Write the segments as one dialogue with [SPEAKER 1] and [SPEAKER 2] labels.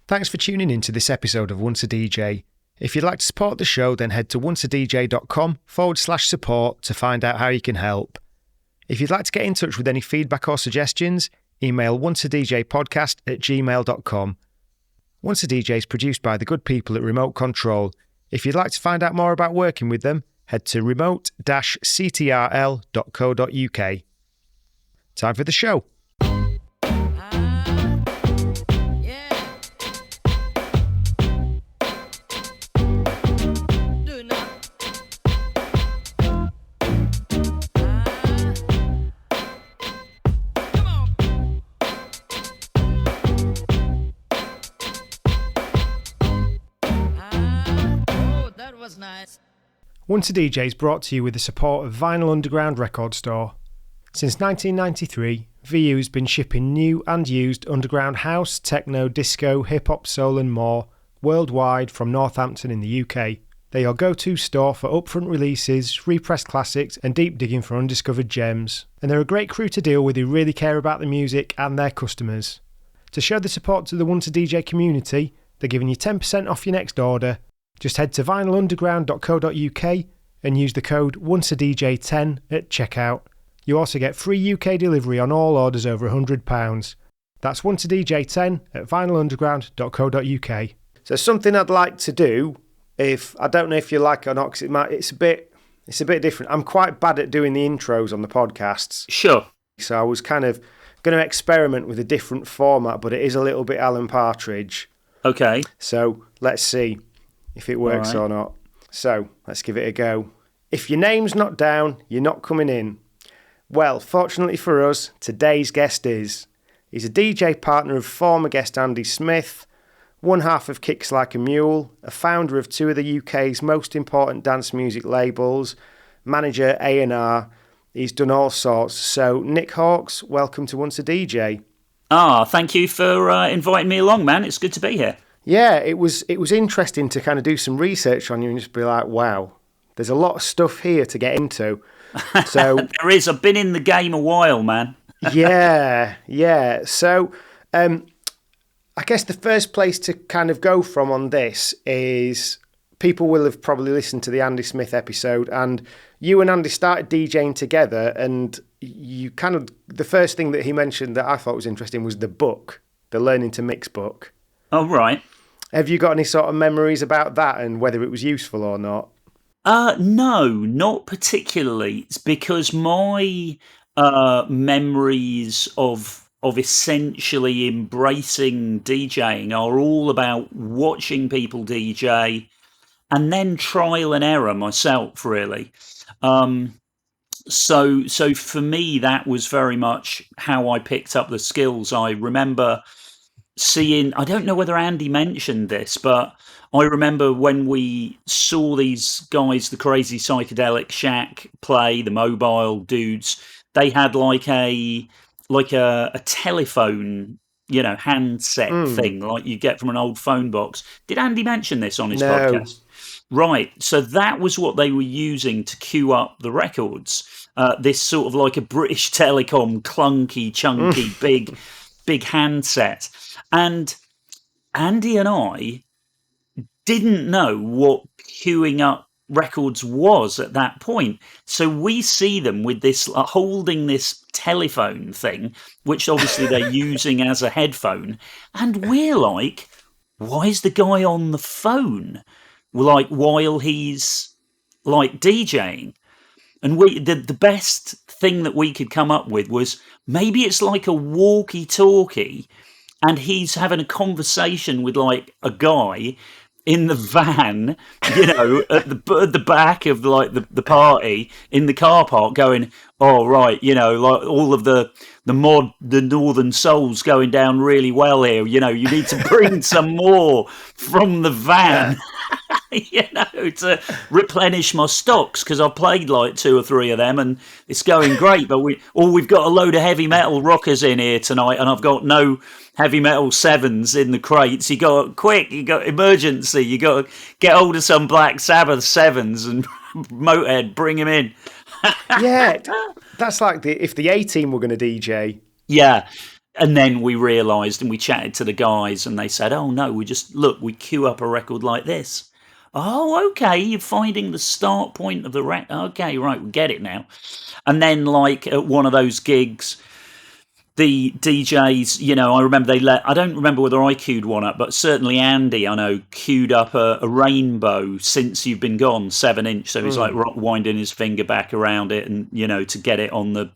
[SPEAKER 1] Thanks for tuning in to this episode of Once a DJ. If you'd like to support the show, then head to onceadj.com/support to find out how you can help. If you'd like to get in touch with any feedback or suggestions, email onceadjpodcast@gmail.com. Once a DJ is produced by the good people at Remote Control. If you'd like to find out more about working with them, head to remote-ctrl.co.uk. Time for the show. Once a DJ is brought to you with the support of Vinyl Underground Record Store. Since 1993, VU has been shipping new and used underground house, techno, disco, hip-hop, soul and more worldwide from Northampton in the UK. They are your go-to store for upfront releases, repressed classics and deep digging for undiscovered gems. And they're a great crew to deal with who really care about the music and their customers. To show the support to the Once a DJ community, they're giving you 10% off your next order. Just head to vinylunderground.co.uk and use the code ONCEADJ10 at checkout. You also get free UK delivery on all orders over £100. That's ONCEADJ10 at vinylunderground.co.uk. So something I'd like to do, if I don't know if you like it or not, because it's a bit different. I'm quite bad at doing the intros on the podcasts.
[SPEAKER 2] Sure.
[SPEAKER 1] So I was kind of going to experiment with a different format, but it is a little bit Alan Partridge.
[SPEAKER 2] Okay.
[SPEAKER 1] So let's see if it works or not. So, let's give it a go. If your name's not down, you're not coming in. Well, fortunately for us, today's guest is. He's a DJ partner of former guest Andy Smith, one half of Kicks Like a Mule, a founder of two of the UK's most important dance music labels, manager A&R. He's done all sorts. So, Nick Halkes, welcome to Once a DJ.
[SPEAKER 2] Thank you for inviting me along, man. It's good to be here.
[SPEAKER 1] Yeah, it was interesting to kind of do some research on you and just be like, wow, there's a lot of stuff here to get into. So
[SPEAKER 2] there is. I've been in the game a while, man.
[SPEAKER 1] yeah. So I guess the first place to kind of go from on this is people will have probably listened to the Andy Smith episode, and you and Andy started DJing together, and you kind of, the first thing that he mentioned that I thought was interesting was the book, the Learning to Mix book.
[SPEAKER 2] Oh, right.
[SPEAKER 1] Have you got any sort of memories about that and whether it was useful or not?
[SPEAKER 2] No, not particularly. It's because my memories of essentially embracing DJing are all about watching people DJ and then trial and error myself, really. So for me, that was very much how I picked up the skills. I remember seeing, I don't know whether Andy mentioned this, but I remember when we saw these guys, the Crazy Psychedelic Shack play, the mobile dudes, they had like a telephone, handset thing like you get from an old phone box. Did Andy mention this on his podcast? Right. So that was what they were using to queue up the records. This sort of like a British Telecom clunky, chunky, big handset. And Andy and I didn't know what queuing up records was at that point. So we see them with this, holding this telephone thing, which obviously they're using as a headphone. And we're like, why is the guy on the phone? Like, while he's like DJing? And the best thing that we could come up with was maybe it's like a walkie-talkie, and he's having a conversation with like a guy in the van, at the back of like the party in the car park, going, oh right, like all of the Northern Soul's going down really well here. You need to bring some more from the van. To replenish my stocks, because I've played like 2 or 3 of them and it's going great, but we've got a load of heavy metal rockers in here tonight and I've got no heavy metal 7s in the crates. You got emergency, you got to get hold of some Black Sabbath 7s and Motorhead, bring him in.
[SPEAKER 1] Yeah, that's like if the A-Team were going to DJ.
[SPEAKER 2] Yeah. And then we realised, and we chatted to the guys, and they said, "Oh no, we queue up a record like this." Oh, okay, you're finding the start point of the record. Okay, right, we get it now. And then, like, at one of those gigs, the DJs, I remember I don't remember whether I queued one up, but certainly Andy, I know, queued up a rainbow Since You've Been Gone, 7-inch. So he's like winding his finger back around it and, to get it on the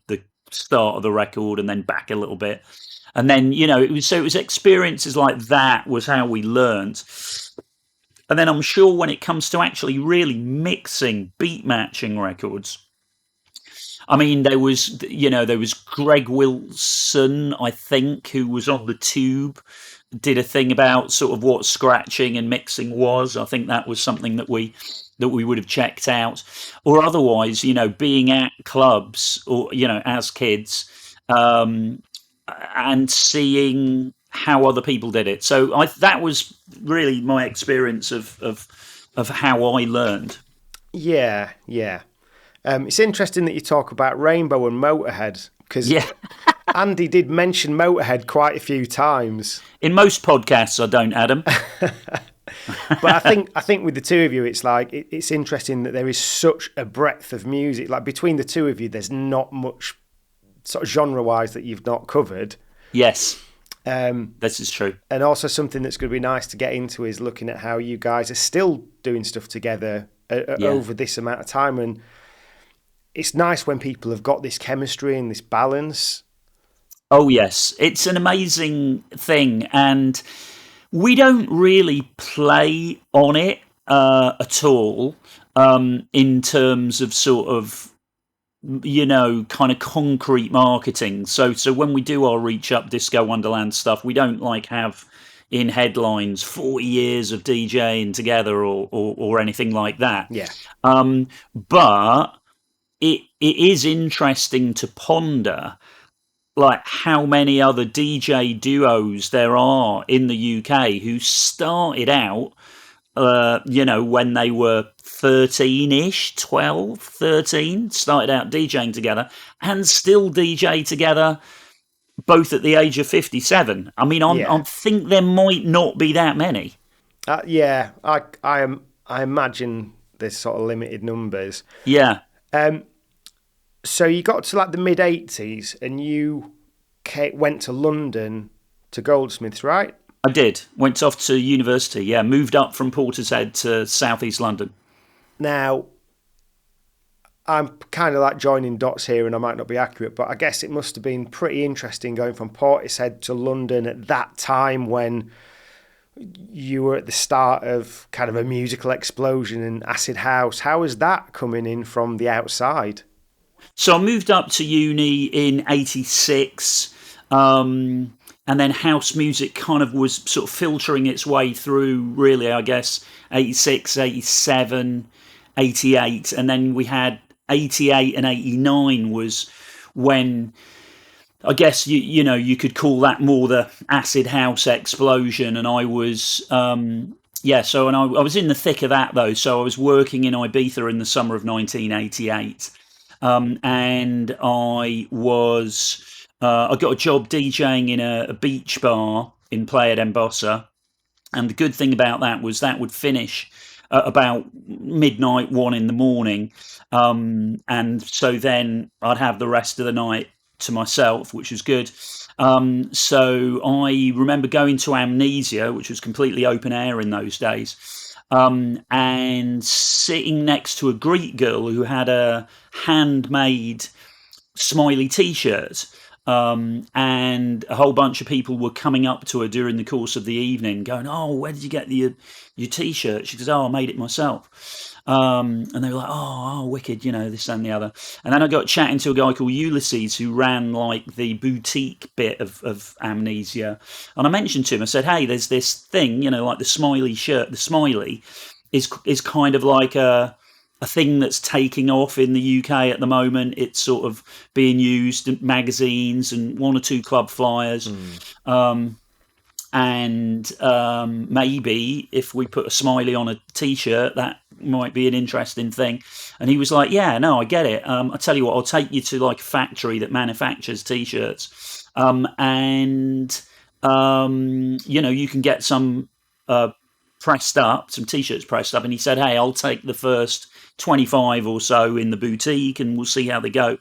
[SPEAKER 2] start of the record and then back a little bit. And then, it was experiences like that was how we learned. And then I'm sure when it comes to actually really mixing, beat matching records, I mean, there was Greg Wilson, I think, who was on the Tube, did a thing about sort of what scratching and mixing was. I think that was something that we would have checked out, or otherwise, being at clubs or as kids, and seeing how other people did it. So that was really my experience of how I learned.
[SPEAKER 1] Yeah. It's interesting that you talk about Rainbow and Motorhead, because Andy did mention Motorhead quite a few times.
[SPEAKER 2] In most podcasts, I don't, Adam.
[SPEAKER 1] But I think with the two of you, it's like it's interesting that there is such a breadth of music. Like between the two of you, there's not much sort of genre-wise that you've not covered.
[SPEAKER 2] Yes. This is true.
[SPEAKER 1] And also something that's going to be nice to get into is looking at how you guys are still doing stuff together over this amount of time. And it's nice when people have got this chemistry and this balance.
[SPEAKER 2] Oh, yes. It's an amazing thing. And we don't really play on it at all in terms of sort of, kind of concrete marketing. So when we do our Reach Up Disco Wonderland stuff, we don't like have in headlines 40 years of DJing together or anything like that.
[SPEAKER 1] Yeah.
[SPEAKER 2] But it is interesting to ponder like how many other DJ duos there are in the UK who started out when they were 13-ish, 12, 13, started out DJing together and still DJ together both at the age of 57. I mean, I think there might not be that many.
[SPEAKER 1] I imagine there's sort of limited numbers.
[SPEAKER 2] Yeah.
[SPEAKER 1] So you got to like the mid-80s and you went to London to Goldsmiths, right?
[SPEAKER 2] I did. Went off to university, moved up from Portishead to South East London.
[SPEAKER 1] Now, I'm kind of like joining dots here and I might not be accurate, but I guess it must have been pretty interesting going from Portishead to London at that time when you were at the start of kind of a musical explosion in acid house. How was that coming in from the outside?
[SPEAKER 2] So I moved up to uni in 86, and then house music kind of was sort of filtering its way through, really, I guess, 86, 87, 88. And then we had 88 and 89 was when, I guess, you could call that more the acid house explosion. And I was, so and I was in the thick of that, though. So I was working in Ibiza in the summer of 1988. And I got a job DJing in a beach bar in Playa d'Embossa. And the good thing about that was that would finish at about midnight, 1 a.m. And so then I'd have the rest of the night to myself, which was good. So I remember going to Amnesia, which was completely open air in those days. And sitting next to a Greek girl who had a handmade smiley t-shirt, and a whole bunch of people were coming up to her during the course of the evening going, "Oh, where did you get your t-shirt?" She goes, "Oh, I made it myself." And they were like, oh, wicked, this and the other. And then I got chatting to a guy called Ulysses who ran like the boutique bit of Amnesia. And I mentioned to him, I said, hey, there's this thing, like the smiley shirt. The smiley is kind of like a thing that's taking off in the UK at the moment. It's sort of being used in magazines and 1 or 2 club flyers. And maybe if we put a smiley on a t-shirt, that might be an interesting thing. And he was like, yeah, no, I get it. I'll tell you what, I'll take you to like a factory that manufactures t-shirts. and you can get some pressed up, some t-shirts pressed up. And he said, hey, I'll take the first 25 or so in the boutique and we'll see how they go.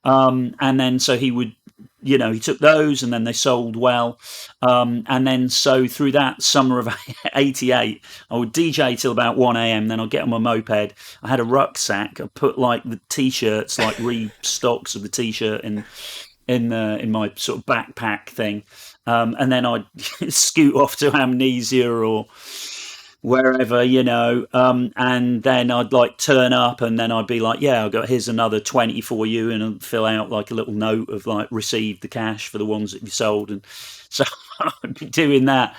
[SPEAKER 2] And then so he would, he took those and then they sold well. And then so through that summer of 88, I would DJ till about 1 a.m. Then I'd get on my moped. I had a rucksack. I put like the t-shirts, like restocks of the t-shirt in my sort of backpack thing. And then I'd scoot off to Amnesia or wherever, and then I'd like turn up and then I'd be like, yeah, here's another 20 for you, and I'd fill out like a little note of like received the cash for the ones that you sold. And so I'd be doing that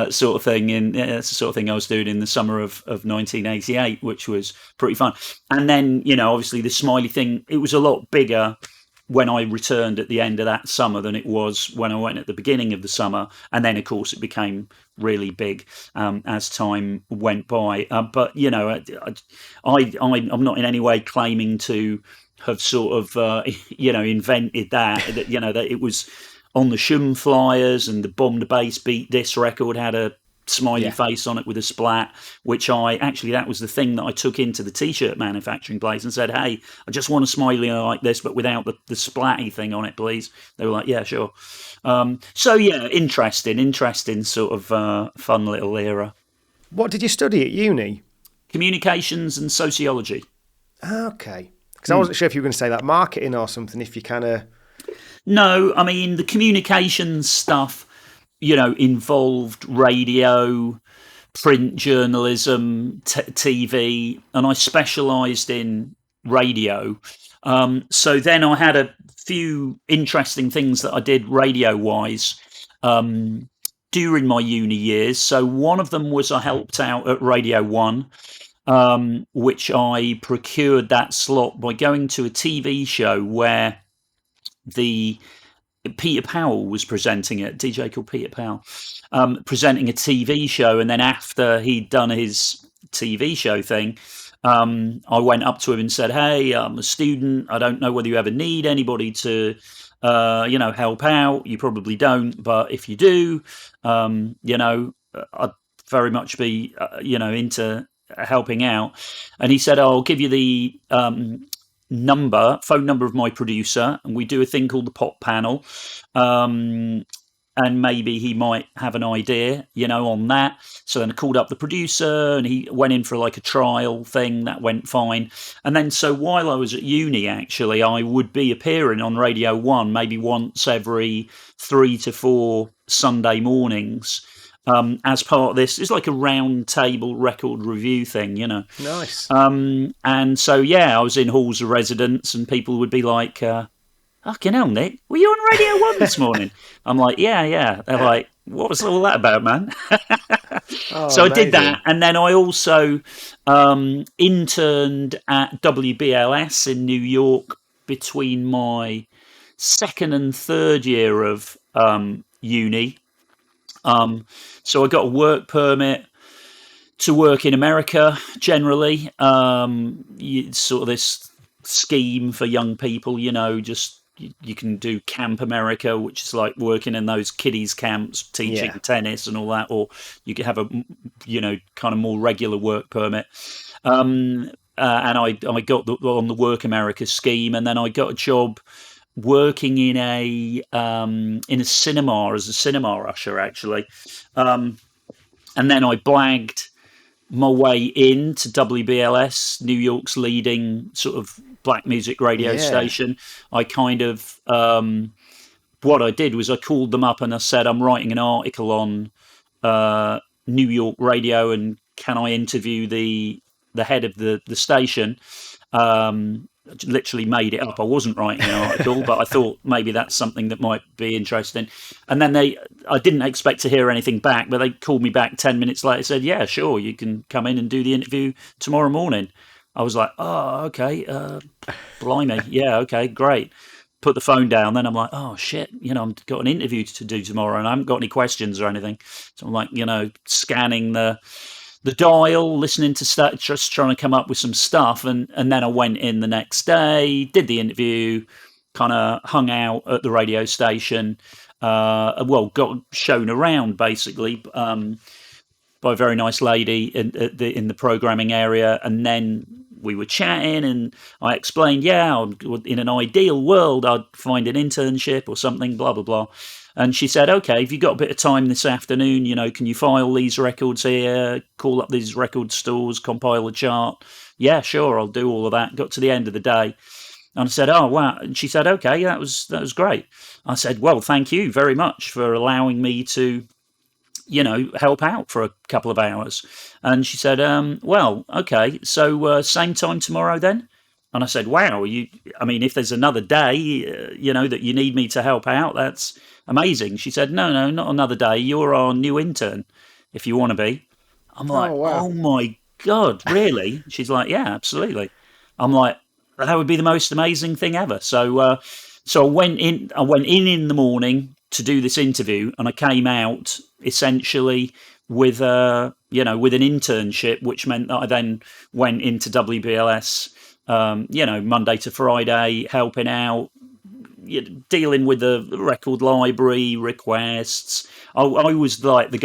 [SPEAKER 2] sort of thing, and that's the sort of thing I was doing in the summer of 1988, which was pretty fun. And then obviously the Smiley thing, it was a lot bigger when I returned at the end of that summer than it was when I went at the beginning of the summer. And then, of course, it became really big as time went by. But, I'm not in any way claiming to have sort of, invented that, that it was on the Shum flyers, and the Bomb the Bass Beat This record had a smiley face on it with a splat, which that was the thing that I took into the t-shirt manufacturing place and said, hey, I just want a smiley like this but without the splatty thing on it, please. They were like, yeah, sure. So yeah, interesting sort of fun little era.
[SPEAKER 1] What did you study at uni?
[SPEAKER 2] Communications and sociology.
[SPEAKER 1] Okay, because I wasn't sure if you were going to say that marketing or something, if you kind of...
[SPEAKER 2] No, I mean the communications stuff involved radio, print journalism, TV, and I specialised in radio. So then I had a few interesting things that I did radio-wise during my uni years. So one of them was I helped out at Radio 1, which I procured that slot by going to a TV show where Peter Powell was presenting it, DJ called Peter Powell, presenting a TV show. And then after he'd done his TV show thing, I went up to him and said, hey, I'm a student. I don't know whether you ever need anybody to, help out. You probably don't. But if you do, I'd very much be, into helping out. And he said, I'll give you the phone number of my producer, and we do a thing called the pop panel, and maybe he might have an idea on that. So then I called up the producer and he went in for like a trial thing that went fine. And then so while I was at uni, actually, I would be appearing on Radio 1 maybe once every 3 to 4 Sunday mornings, as part of this. It's like a round table record review thing,
[SPEAKER 1] Nice.
[SPEAKER 2] And so, yeah, I was in halls of residence and people would be like, fucking hell, Nick, were you on Radio 1 this morning? I'm like, yeah. They're like, what was all that about, man? So amazing. I did that. And then I also interned at WBLS in New York between my second and third year of uni. So I got a work permit to work in America generally. Sort of this scheme for young people, you can do Camp America, which is like working in those kiddies camps, teaching tennis and all that, or you could have a, kind of more regular work permit. And I got on the Work America scheme, and then I got a job working in a cinema as a cinema usher, actually. And then I blagged my way into WBLS, New York's leading sort of black music radio station. I kind of, what I did was I called them up and I said, I'm writing an article on New York radio, and can I interview the head of the station? Literally made it up. I wasn't writing an article, but I thought maybe that's something that might be interesting. And then I didn't expect to hear anything back, but they called me back 10 minutes later, said, yeah, sure, you can come in and do the interview tomorrow morning. I was like, oh, okay, blimey, yeah, okay, great. Put the phone down, then I'm like, oh shit, I've got an interview to do tomorrow and I haven't got any questions or anything. So I'm like, scanning the dial, listening to stuff, just trying to come up with some stuff. And then I went in the next day, did the interview, kind of hung out at the radio station. Got shown around basically by a very nice lady in the programming area, and then we were chatting, and I explained, in an ideal world, I'd find an internship or something, blah blah blah. And she said, "Okay, if you've got a bit of time this afternoon, can you file these records here, call up these record stores, compile a chart?" Yeah, sure, I'll do all of that. Got to the end of the day, and I said, "Oh wow!" And she said, "Okay, that was great." I said, "Well, thank you very much for allowing me to, help out for a couple of hours." And she said, "Well, okay, so same time tomorrow then?" And I said, "Wow, if there's another day, that you need me to help out, that's amazing." She said, "No, not another day. You're our new intern, if you want to be." I'm like,
[SPEAKER 1] wow.
[SPEAKER 2] "Oh my God, really?" She's like, "Yeah, absolutely." I'm like, "That would be the most amazing thing ever." So I went in the morning to do this interview, and I came out essentially with with an internship, which meant that I then went into WBLS, Monday to Friday, helping out, dealing with the record library requests. I was like the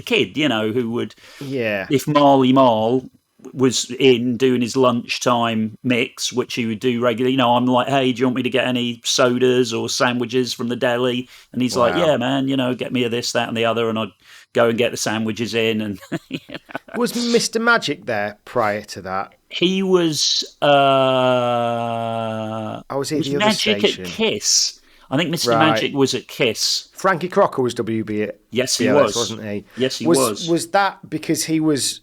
[SPEAKER 2] kid, who would, if Marley Marl was in doing his lunchtime mix, which he would do regularly, I'm like, "Hey, do you want me to get any sodas or sandwiches from the deli?" And he's like, "Yeah, man, get me a this, that, and the other." And I'd go and get the sandwiches in. And
[SPEAKER 1] Was Mr. Magic there prior to that?
[SPEAKER 2] He was.
[SPEAKER 1] Was he
[SPEAKER 2] was
[SPEAKER 1] the other
[SPEAKER 2] Magic
[SPEAKER 1] station?
[SPEAKER 2] at Kiss? I think Mr. Magic was at Kiss.
[SPEAKER 1] Frankie Crocker was WB.
[SPEAKER 2] Yes, he was,
[SPEAKER 1] wasn't he?
[SPEAKER 2] Yes, he was.
[SPEAKER 1] Was that because he was?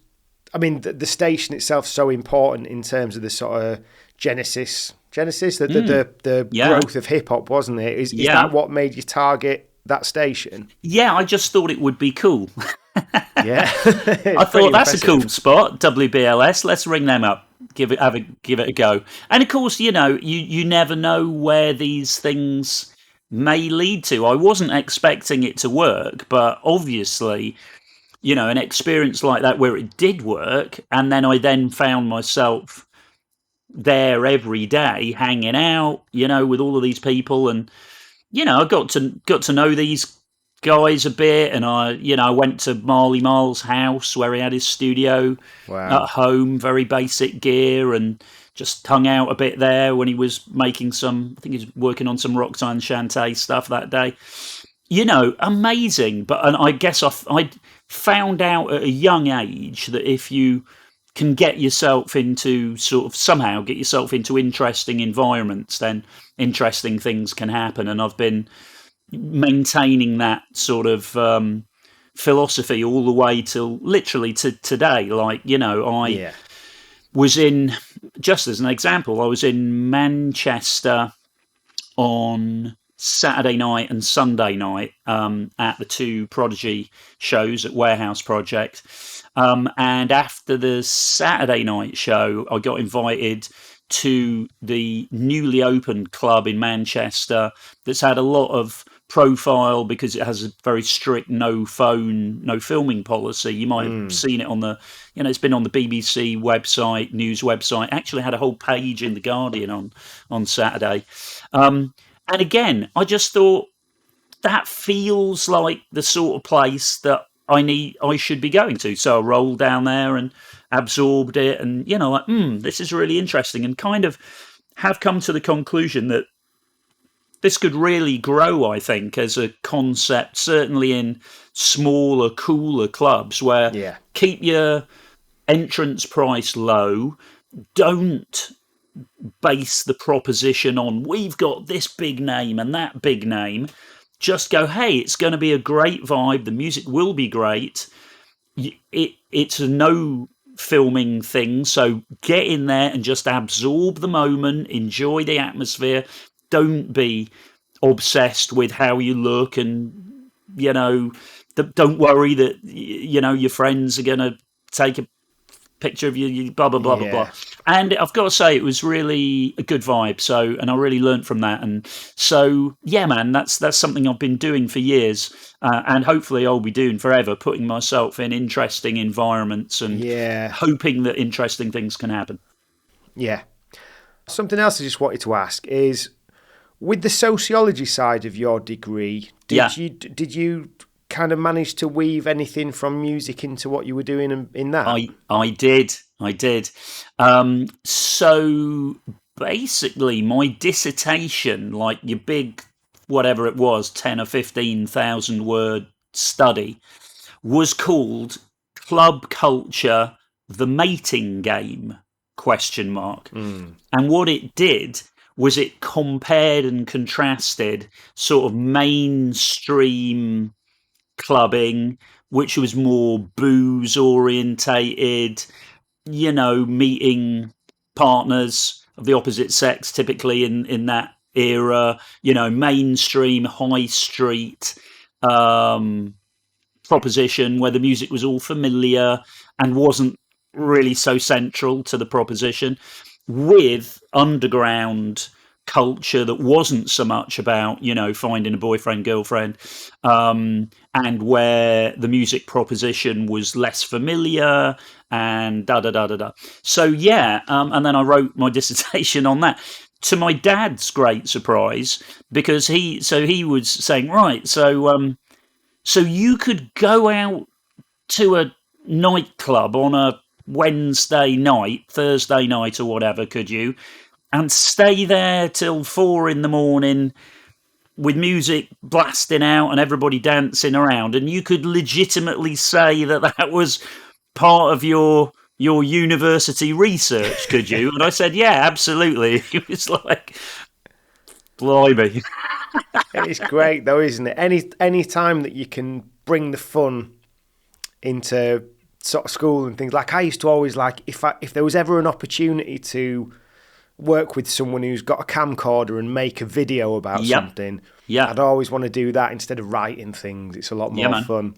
[SPEAKER 1] The station itself so important in terms of the sort of genesis, the growth of hip hop, wasn't it? Is that what made you target that station?
[SPEAKER 2] Yeah, I just thought it would be cool.
[SPEAKER 1] Yeah,
[SPEAKER 2] I thought that's a cool spot, WBLS. Let's ring them up. Give it a go. And of course, you never know where these things may lead to. I wasn't expecting it to work, but obviously, an experience like that where it did work, and then I found myself there every day, hanging out, with all of these people, and I got to know these guys a bit, and I went to Marley Marl's house where he had his studio at home, very basic gear, and just hung out a bit there when he was making I think he was working on some Roxanne Shante stuff that day. Amazing. And I guess I found out at a young age that if you can get yourself into somehow get yourself into interesting environments, then interesting things can happen. And I've been maintaining that sort of philosophy all the way till literally to today. Like, I was in, just as an example, I was in Manchester on Saturday night and Sunday night at the two Prodigy shows at Warehouse Project. And after the Saturday night show, I got invited to the newly opened club in Manchester that's had a lot of profile because it has a very strict no filming policy. You might have seen it on the, it's been on the BBC website, news website. Actually had a whole page in the Guardian on Saturday. And again, I just thought that feels like the sort of place that I should be going to. So I rolled down there and absorbed it, and this is really interesting, and kind of have come to the conclusion that this could really grow, I think, as a concept, certainly in smaller, cooler clubs where keep your entrance price low, don't base the proposition on we've got this big name and that big name. Just go, hey, it's going to be a great vibe, the music will be great. It's a no filming thing, so get in there and just absorb the moment, enjoy the atmosphere. Don't be obsessed with how you look, and don't worry that your friends are going to take a picture of you, blah blah blah blah blah. And I've got to say, it was really a good vibe. So, and I really learned from that. And so, yeah, man, that's something I've been doing for years, and hopefully I'll be doing forever. Putting myself in interesting environments and hoping that interesting things can happen.
[SPEAKER 1] Yeah. Something else I just wanted to ask is, With the sociology side of your degree, did you kind of manage to weave anything from music into what you were doing in that?
[SPEAKER 2] I did. So basically, my dissertation, like your big, whatever it was, 10 or 15,000 word study, was called Club Culture, the Mating Game, ? And what it did was it compared and contrasted sort of mainstream clubbing, which was more booze orientated, meeting partners of the opposite sex, typically in that era, mainstream high street proposition where the music was all familiar and wasn't really so central to the proposition, with underground culture that wasn't so much about finding a boyfriend, girlfriend, and where the music proposition was less familiar and da da da da da. So and then I wrote my dissertation on that, to my dad's great surprise, because he was saying, right, so you could go out to a nightclub on a Wednesday night, Thursday night or whatever, could you? And stay there till 4 a.m. with music blasting out and everybody dancing around. And you could legitimately say that was part of your university research, could you? And I said, yeah, absolutely. It was like, blimey.
[SPEAKER 1] It's great though, isn't it? Any time that you can bring the fun into sort of school and things. Like I used to always like, if there was ever an opportunity to work with someone who's got a camcorder and make a video about something, I'd always want to do that instead of writing things. It's a lot more fun.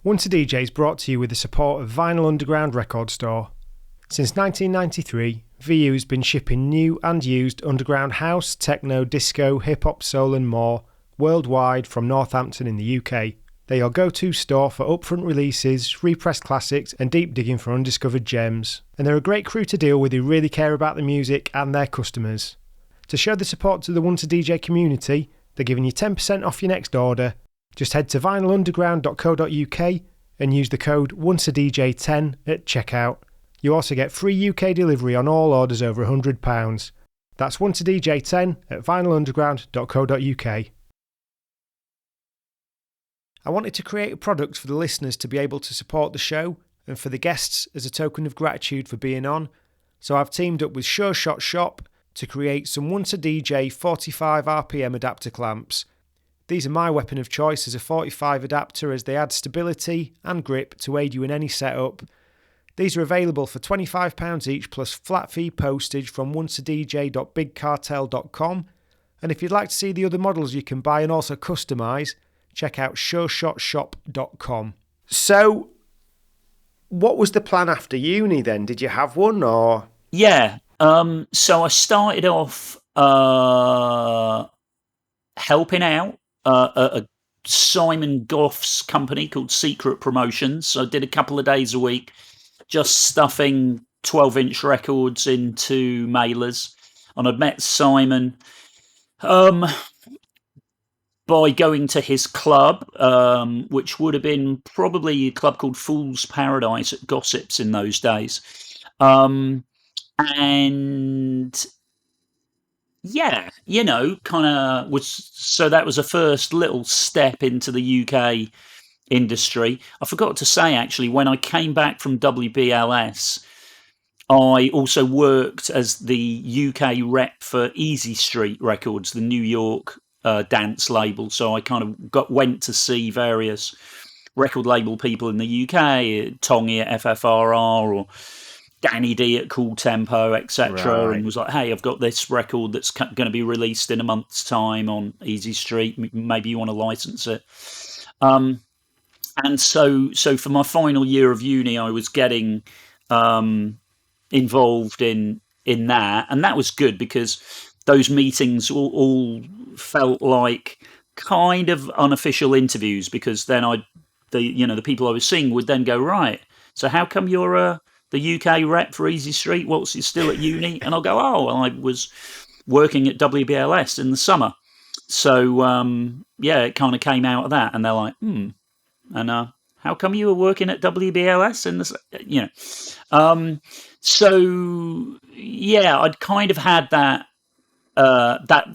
[SPEAKER 3] Once a DJ is brought to you with the support of Vinyl Underground Record Store. Since 1993, VU has been shipping new and used underground house, techno, disco, hip-hop, soul and more worldwide from Northampton in the UK. They're your go-to store for upfront releases, repressed classics and deep digging for undiscovered gems. And they're a great crew to deal with who really care about the music and their customers. To show the support to the Once a DJ community, they're giving you 10% off your next order. Just head to vinylunderground.co.uk and use the code ONCEADJ10 at checkout. You also get free UK delivery on all orders over £100. That's ONCEADJ10 at vinylunderground.co.uk. I wanted to create a product for the listeners to be able to support the show and for the guests as a token of gratitude for being on, so I've teamed up with Sure Shot Shop to create some Once a DJ 45 RPM adapter clamps. These are my weapon of choice as a 45 adapter, as they add stability and grip to aid you in any setup. These are available for £25 each plus flat fee postage from onceadj.bigcartel.com, and if you'd like to see the other models you can buy and also customise, check out sureshotshop.com.
[SPEAKER 1] So, what was the plan after uni then? Did you have one or?
[SPEAKER 2] Yeah, so I started off helping out at a Simon Goff's company called Secret Promotions. So I did a couple of days a week, just stuffing 12-inch records into mailers. And I'd met Simon by going to his club, which would have been probably a club called Fool's Paradise at Gossips in those days. And yeah, kind of was, so that was a first little step into the UK industry. I forgot to say, actually, when I came back from WBLS, I also worked as the UK rep for Easy Street Records, the New York dance label. So I kind of went to see various record label people in the UK, Tongi at FFRR or Danny D at Cool Tempo, etc., right. And was like, hey, I've got this record that's going to be released in a month's time on Easy Street. Maybe you want to license it. And so for my final year of uni, I was getting involved in that, and that was good because those meetings all felt like kind of unofficial interviews, because then the people I was seeing would then go, right, so how come you're the UK rep for Easy Street? What's you still at uni? And I'll go, oh, well, I was working at WBLS in the summer. So, it kind of came out of that. And they're like, and how come you were working at WBLS in this, I'd kind of had that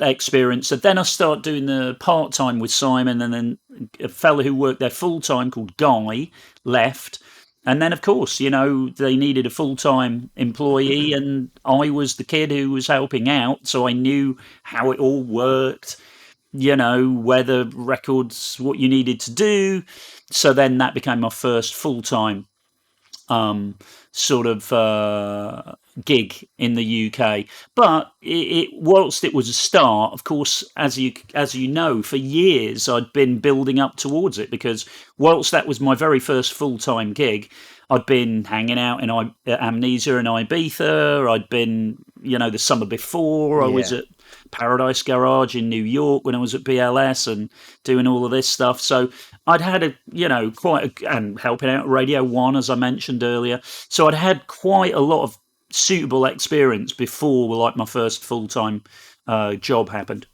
[SPEAKER 2] experience. So then I started doing the part-time with Simon, and then a fella who worked there full-time called Guy left. And then, of course, they needed a full-time employee, and I was the kid who was helping out. So I knew how it all worked, where the records, what you needed to do. So then that became my first full-time gig in the UK. But whilst it was a start, of course, as you know, for years I'd been building up towards it, because whilst that was my very first full-time gig, I'd been hanging out in Amnesia and Ibiza. I'd been, the summer before, I was at Paradise Garage in New York when I was at BLS and doing all of this stuff. So I'd had and helping out at Radio 1, as I mentioned earlier. So I'd had quite a lot of suitable experience before, like, my first full-time job happened.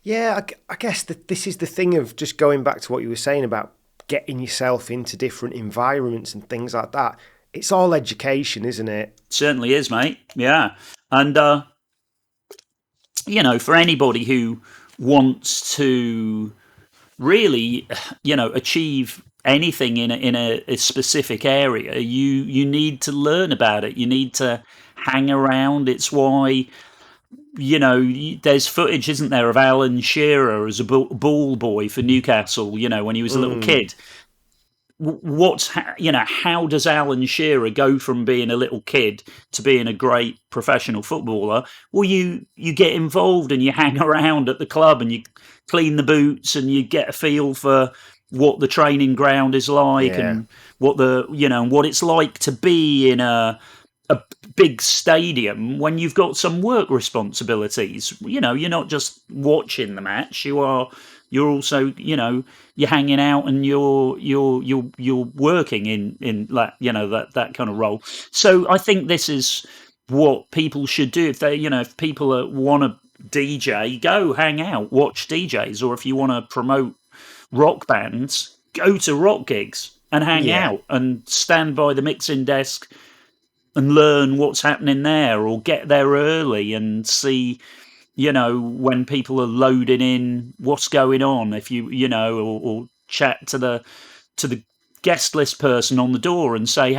[SPEAKER 1] Yeah, I guess that this is the thing of just going back to what you were saying about getting yourself into different environments and things like that. It's all education, isn't it?
[SPEAKER 2] Certainly is, mate. Yeah. And, for anybody who wants to really, achieve anything in a specific area, you need to learn about it. You need to hang around. It's why, there's footage, isn't there, of Alan Shearer as a ball boy for Newcastle, when he was a little kid. How does Alan Shearer go from being a little kid to being a great professional footballer? Well, you get involved and you hang around at the club and you clean the boots and you get a feel for what the training ground is like, and what what it's like to be in a big stadium when you've got some work responsibilities. You're not just watching the match. You're also, you're hanging out and you're working in that kind of role. So I think this is what people should do. If they, if people want to DJ, go hang out, watch DJs, or if you want to promote rock bands, go to rock gigs and hang out and stand by the mixing desk and learn what's happening there, or get there early and see, when people are loading in, what's going on. If you, or chat to the guest list person on the door and say,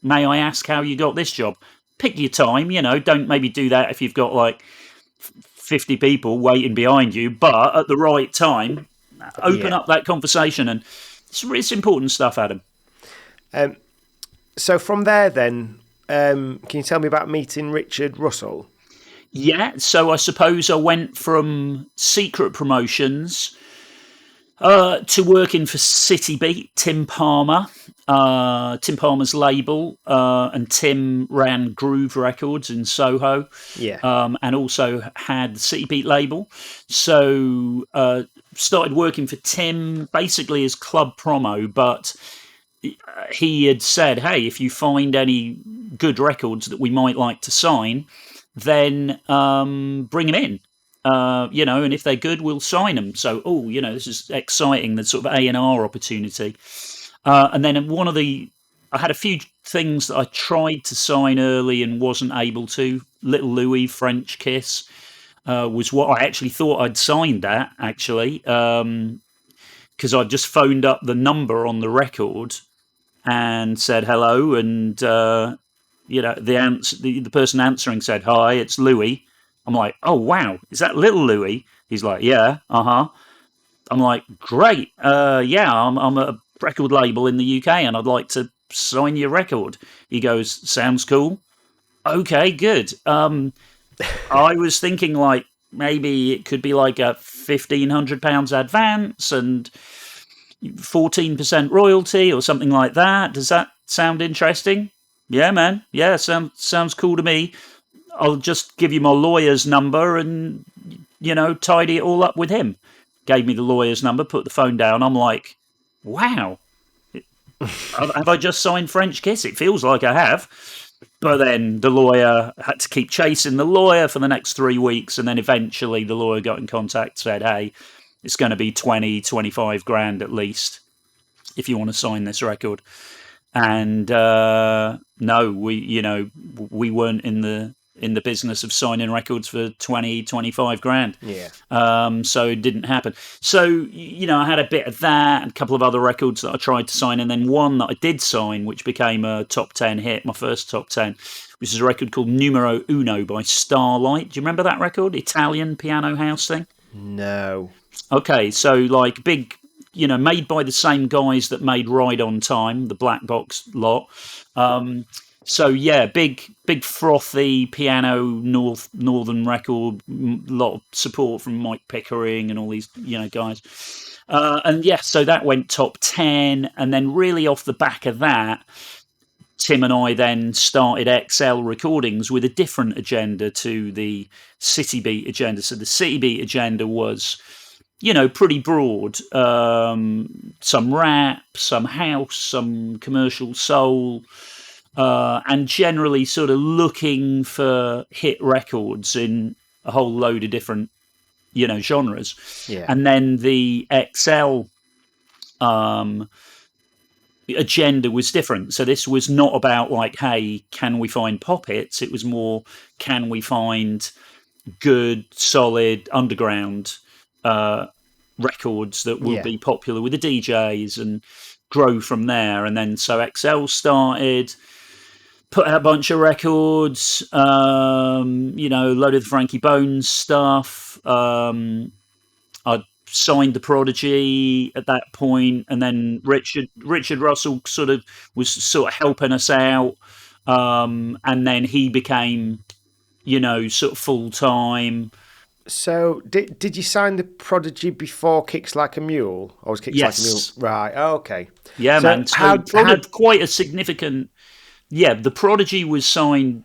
[SPEAKER 2] may I ask how you got this job? Pick your time, don't maybe do that if you've got like 50 people waiting behind you, but at the right time, open up that conversation. And it's important stuff, Adam.
[SPEAKER 1] So from there then, can you tell me about meeting Richard Russell?
[SPEAKER 2] Yeah, so I suppose I went from Secret Promotions to working for City Beat, Tim Palmer, Tim Palmer's label, and Tim ran Groove Records in Soho, and also had the City Beat label. So started working for Tim basically as club promo, but he had said, hey, if you find any good records that we might like to sign, then bring them in. And if they're good, we'll sign them. So, this is exciting, the sort of A&R opportunity. And then I had a few things that I tried to sign early and wasn't able to. Little Louis, French Kiss, was what I actually thought I'd signed at, actually, because I just phoned up the number on the record and said hello, and the person answering said, hi, it's Louis. I'm like, oh, wow, is that Little Louis? He's like, yeah, uh-huh. I'm like, great, I'm at a record label in the UK and I'd like to sign your record. He goes, sounds cool. Okay, good. I was thinking like maybe it could be like a £1,500 advance and 14% royalty or something like that. Does that sound interesting? Yeah, man. Yeah, sounds cool to me. I'll just give you my lawyer's number and, tidy it all up with him. Gave me the lawyer's number, put the phone down. I'm like, wow, have I just signed French Kiss? It feels like I have. But then the lawyer had to keep chasing the lawyer for the next 3 weeks. And then eventually the lawyer got in contact, said, hey, it's going to be 25 grand at least if you want to sign this record. And no, we weren't in the business of signing records for 25 grand.
[SPEAKER 3] Yeah.
[SPEAKER 2] So it didn't happen. So, I had a bit of that and a couple of other records that I tried to sign. And then one that I did sign, which became a top 10 hit, my first top 10, which is a record called Numero Uno by Starlight. Do you remember that record? Italian piano house thing?
[SPEAKER 3] No.
[SPEAKER 2] Okay, so like big, made by the same guys that made Ride on Time, the black box lot. So yeah, big frothy piano northern record, lot of support from Mike Pickering and all these guys. And yeah, so that went top 10, and then really off the back of that, Tim and I then started XL Recordings with a different agenda to the City Beat agenda. So the City Beat agenda was, pretty broad. Some rap, some house, some commercial soul, and generally sort of looking for hit records in a whole load of different, genres.
[SPEAKER 3] Yeah.
[SPEAKER 2] And then the XL agenda was different. So this was not about like, hey, can we find pop hits? It was more, can we find good, solid underground records that will be popular with the DJs and grow from there. And then so XL started, put out a bunch of records, load of the Frankie Bones stuff. I signed the Prodigy at that point, and then Richard Russell was helping us out, and then he became, sort of full time.
[SPEAKER 3] So did you sign the Prodigy before Kicks Like a Mule, or was Kicks Like a Mule? Right. Oh, okay.
[SPEAKER 2] Yeah, so man. So quite a significant. Yeah, the Prodigy was signed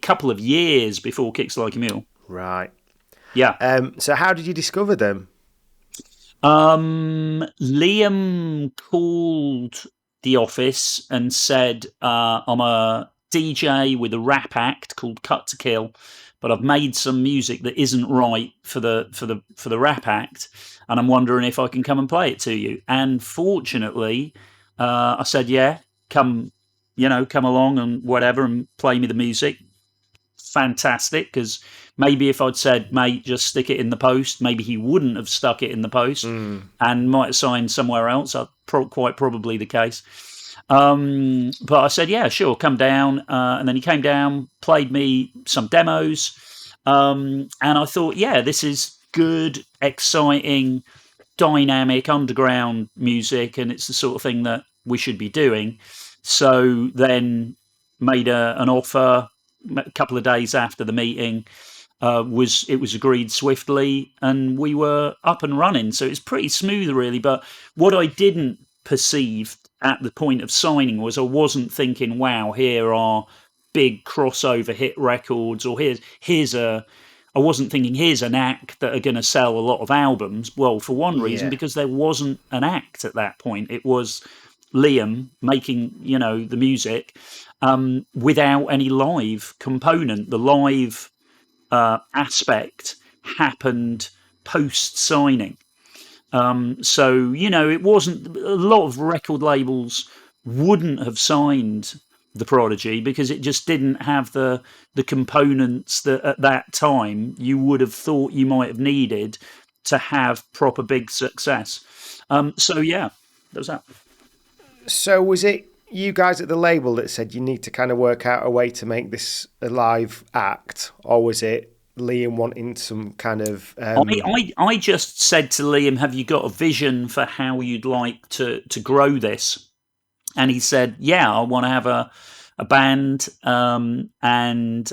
[SPEAKER 2] couple of years before Kicks Like a Mule.
[SPEAKER 3] Right.
[SPEAKER 2] Yeah.
[SPEAKER 3] So how did you discover them?
[SPEAKER 2] Liam called the office and said, I'm a DJ with a rap act called Cut to Kill, but I've made some music that isn't right for the rap act, and I'm wondering if I can come and play it to you. And fortunately, I said, yeah, come along and whatever, and play me the music. Fantastic, because maybe if I'd said, mate, just stick it in the post, maybe he wouldn't have stuck it in the post and might have signed somewhere else. Quite probably the case. But I said, yeah, sure, come down. And then he came down, played me some demos. And I thought, yeah, this is good, exciting, dynamic underground music, and it's the sort of thing that we should be doing. So then made an offer a couple of days after the meeting. It was agreed swiftly, and we were up and running. So it's pretty smooth, really. But what I didn't perceive at the point of signing was I wasn't thinking, wow, here are big crossover hit records, or I wasn't thinking here's an act that are going to sell a lot of albums. Well, for one reason, because there wasn't an act at that point. It was Liam making, the music without any live component. The live aspect happened post signing. So, it wasn't, a lot of record labels wouldn't have signed the Prodigy because it just didn't have the components that at that time you would have thought you might have needed to have proper big success. So yeah, that was that.
[SPEAKER 3] So was it you guys at the label that said you need to kind of work out a way to make this a live act, or was it Liam wanting some kind of...
[SPEAKER 2] I just said to Liam, have you got a vision for how you'd like to grow this? And he said, yeah, I want to have a band. And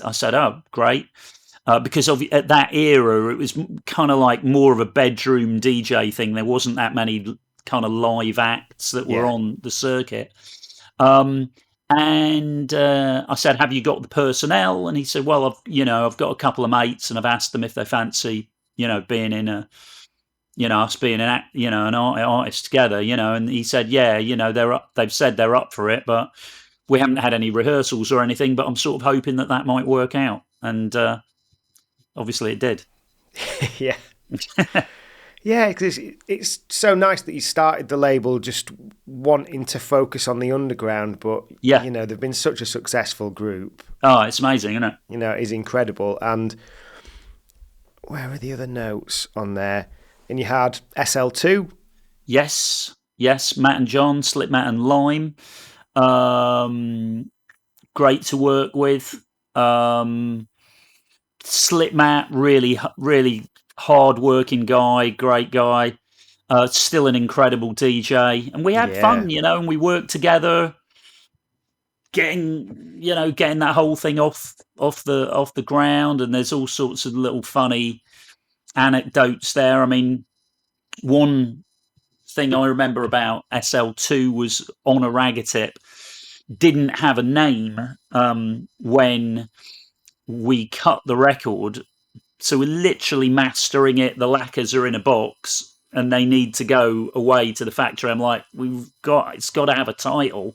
[SPEAKER 2] I said, oh, great. Because at that era, it was kind of like more of a bedroom DJ thing. There wasn't that many kind of live acts that were on the circuit. And I said, have you got the personnel? And he said, well, I've got a couple of mates, and I've asked them if they fancy, being in a, us being an artist together, and he said, yeah, they've said they're up for it, but we haven't had any rehearsals or anything, but I'm sort of hoping that might work out. And obviously it did.
[SPEAKER 1] Yeah. Yeah, because it's so nice that you started the label just wanting to focus on the underground, but,
[SPEAKER 2] yeah,
[SPEAKER 1] you know, they've been such a successful group.
[SPEAKER 2] Oh, it's amazing, isn't it?
[SPEAKER 1] You know, it is incredible. And where are the other notes on there? And you had SL2.
[SPEAKER 2] Yes, Matt and John, Slip Matt and Lime. Great to work with. Slip Matt, really, really hard-working guy, great guy. Still an incredible DJ, and we had fun, you know, and we worked together, getting that whole thing off the ground. And there's all sorts of little funny anecdotes there. I mean, one thing I remember about SL2 was On a Ragatip didn't have a name when we cut the record. So we're literally mastering it. The lacquers are in a box and they need to go away to the factory. I'm like, it's got to have a title,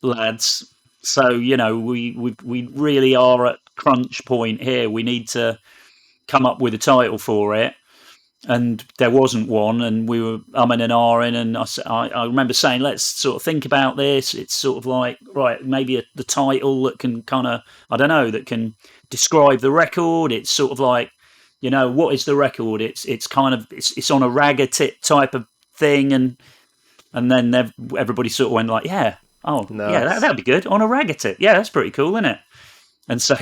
[SPEAKER 2] lads. So, you know, we really are at crunch point here. We need to come up with a title for it. And there wasn't one, and we were umming and ahhing, and I remember saying, let's sort of think about this. It's sort of like, right, maybe the title that can kind of, I don't know, that can describe the record. It's sort of like, you know, what is the record? It's kind of, it's on a Ragatip type of thing, and then everybody sort of went like, yeah, oh, nice. Yeah, that'd be good, On a Ragatip. Yeah, that's pretty cool, isn't it? And so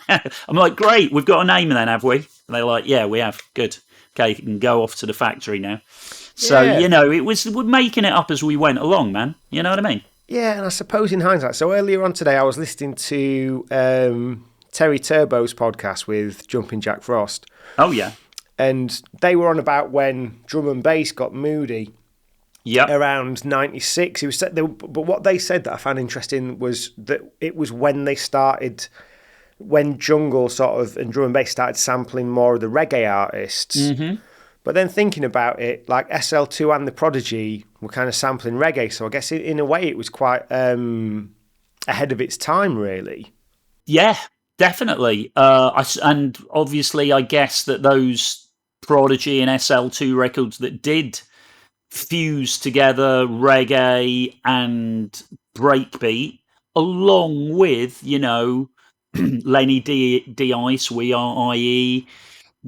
[SPEAKER 2] I'm like, great, we've got a name then, have we? And they're like, yeah, we have, good. Okay, you can go off to the factory now. So, you know, we're making it up as we went along, man. You know what I mean?
[SPEAKER 1] Yeah, and I suppose in hindsight, so earlier on today I was listening to Terry Turbo's podcast with Jumping Jack Frost.
[SPEAKER 2] Oh, yeah.
[SPEAKER 1] And they were on about when drum and bass got moody.
[SPEAKER 2] Yep.
[SPEAKER 1] Around 96. But what they said that I found interesting was that it was when they started... when jungle sort of and drum and bass started sampling more of the reggae artists. Mm-hmm. But then thinking about it, like SL2 and The Prodigy were kind of sampling reggae. So I guess in a way it was quite ahead of its time, really.
[SPEAKER 2] Yeah, definitely. And obviously I guess that those Prodigy and SL2 records that did fuse together reggae and breakbeat, along with, you know, Lenny D-Ice, We Are IE,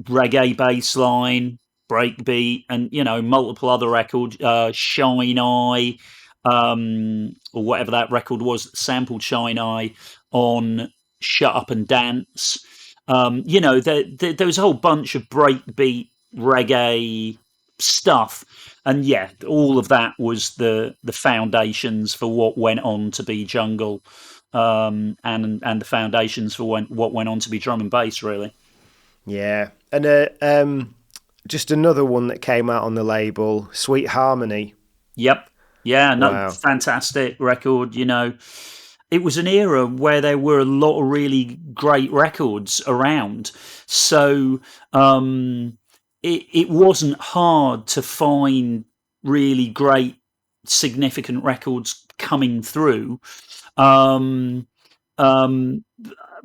[SPEAKER 2] reggae bassline, breakbeat, and, you know, multiple other records, Shine Eye, or whatever that record was that sampled Shine Eye on Shut Up and Dance. You know, there was a whole bunch of breakbeat reggae stuff. And yeah, all of that was the foundations for what went on to be jungle. And the foundations for what went on to be drum and bass, really.
[SPEAKER 1] Yeah, and just another one that came out on the label, Sweet Harmony.
[SPEAKER 2] Yep, yeah, no,
[SPEAKER 1] wow.
[SPEAKER 2] Fantastic record. You know, it was an era where there were a lot of really great records around, so it wasn't hard to find really great, significant records coming through.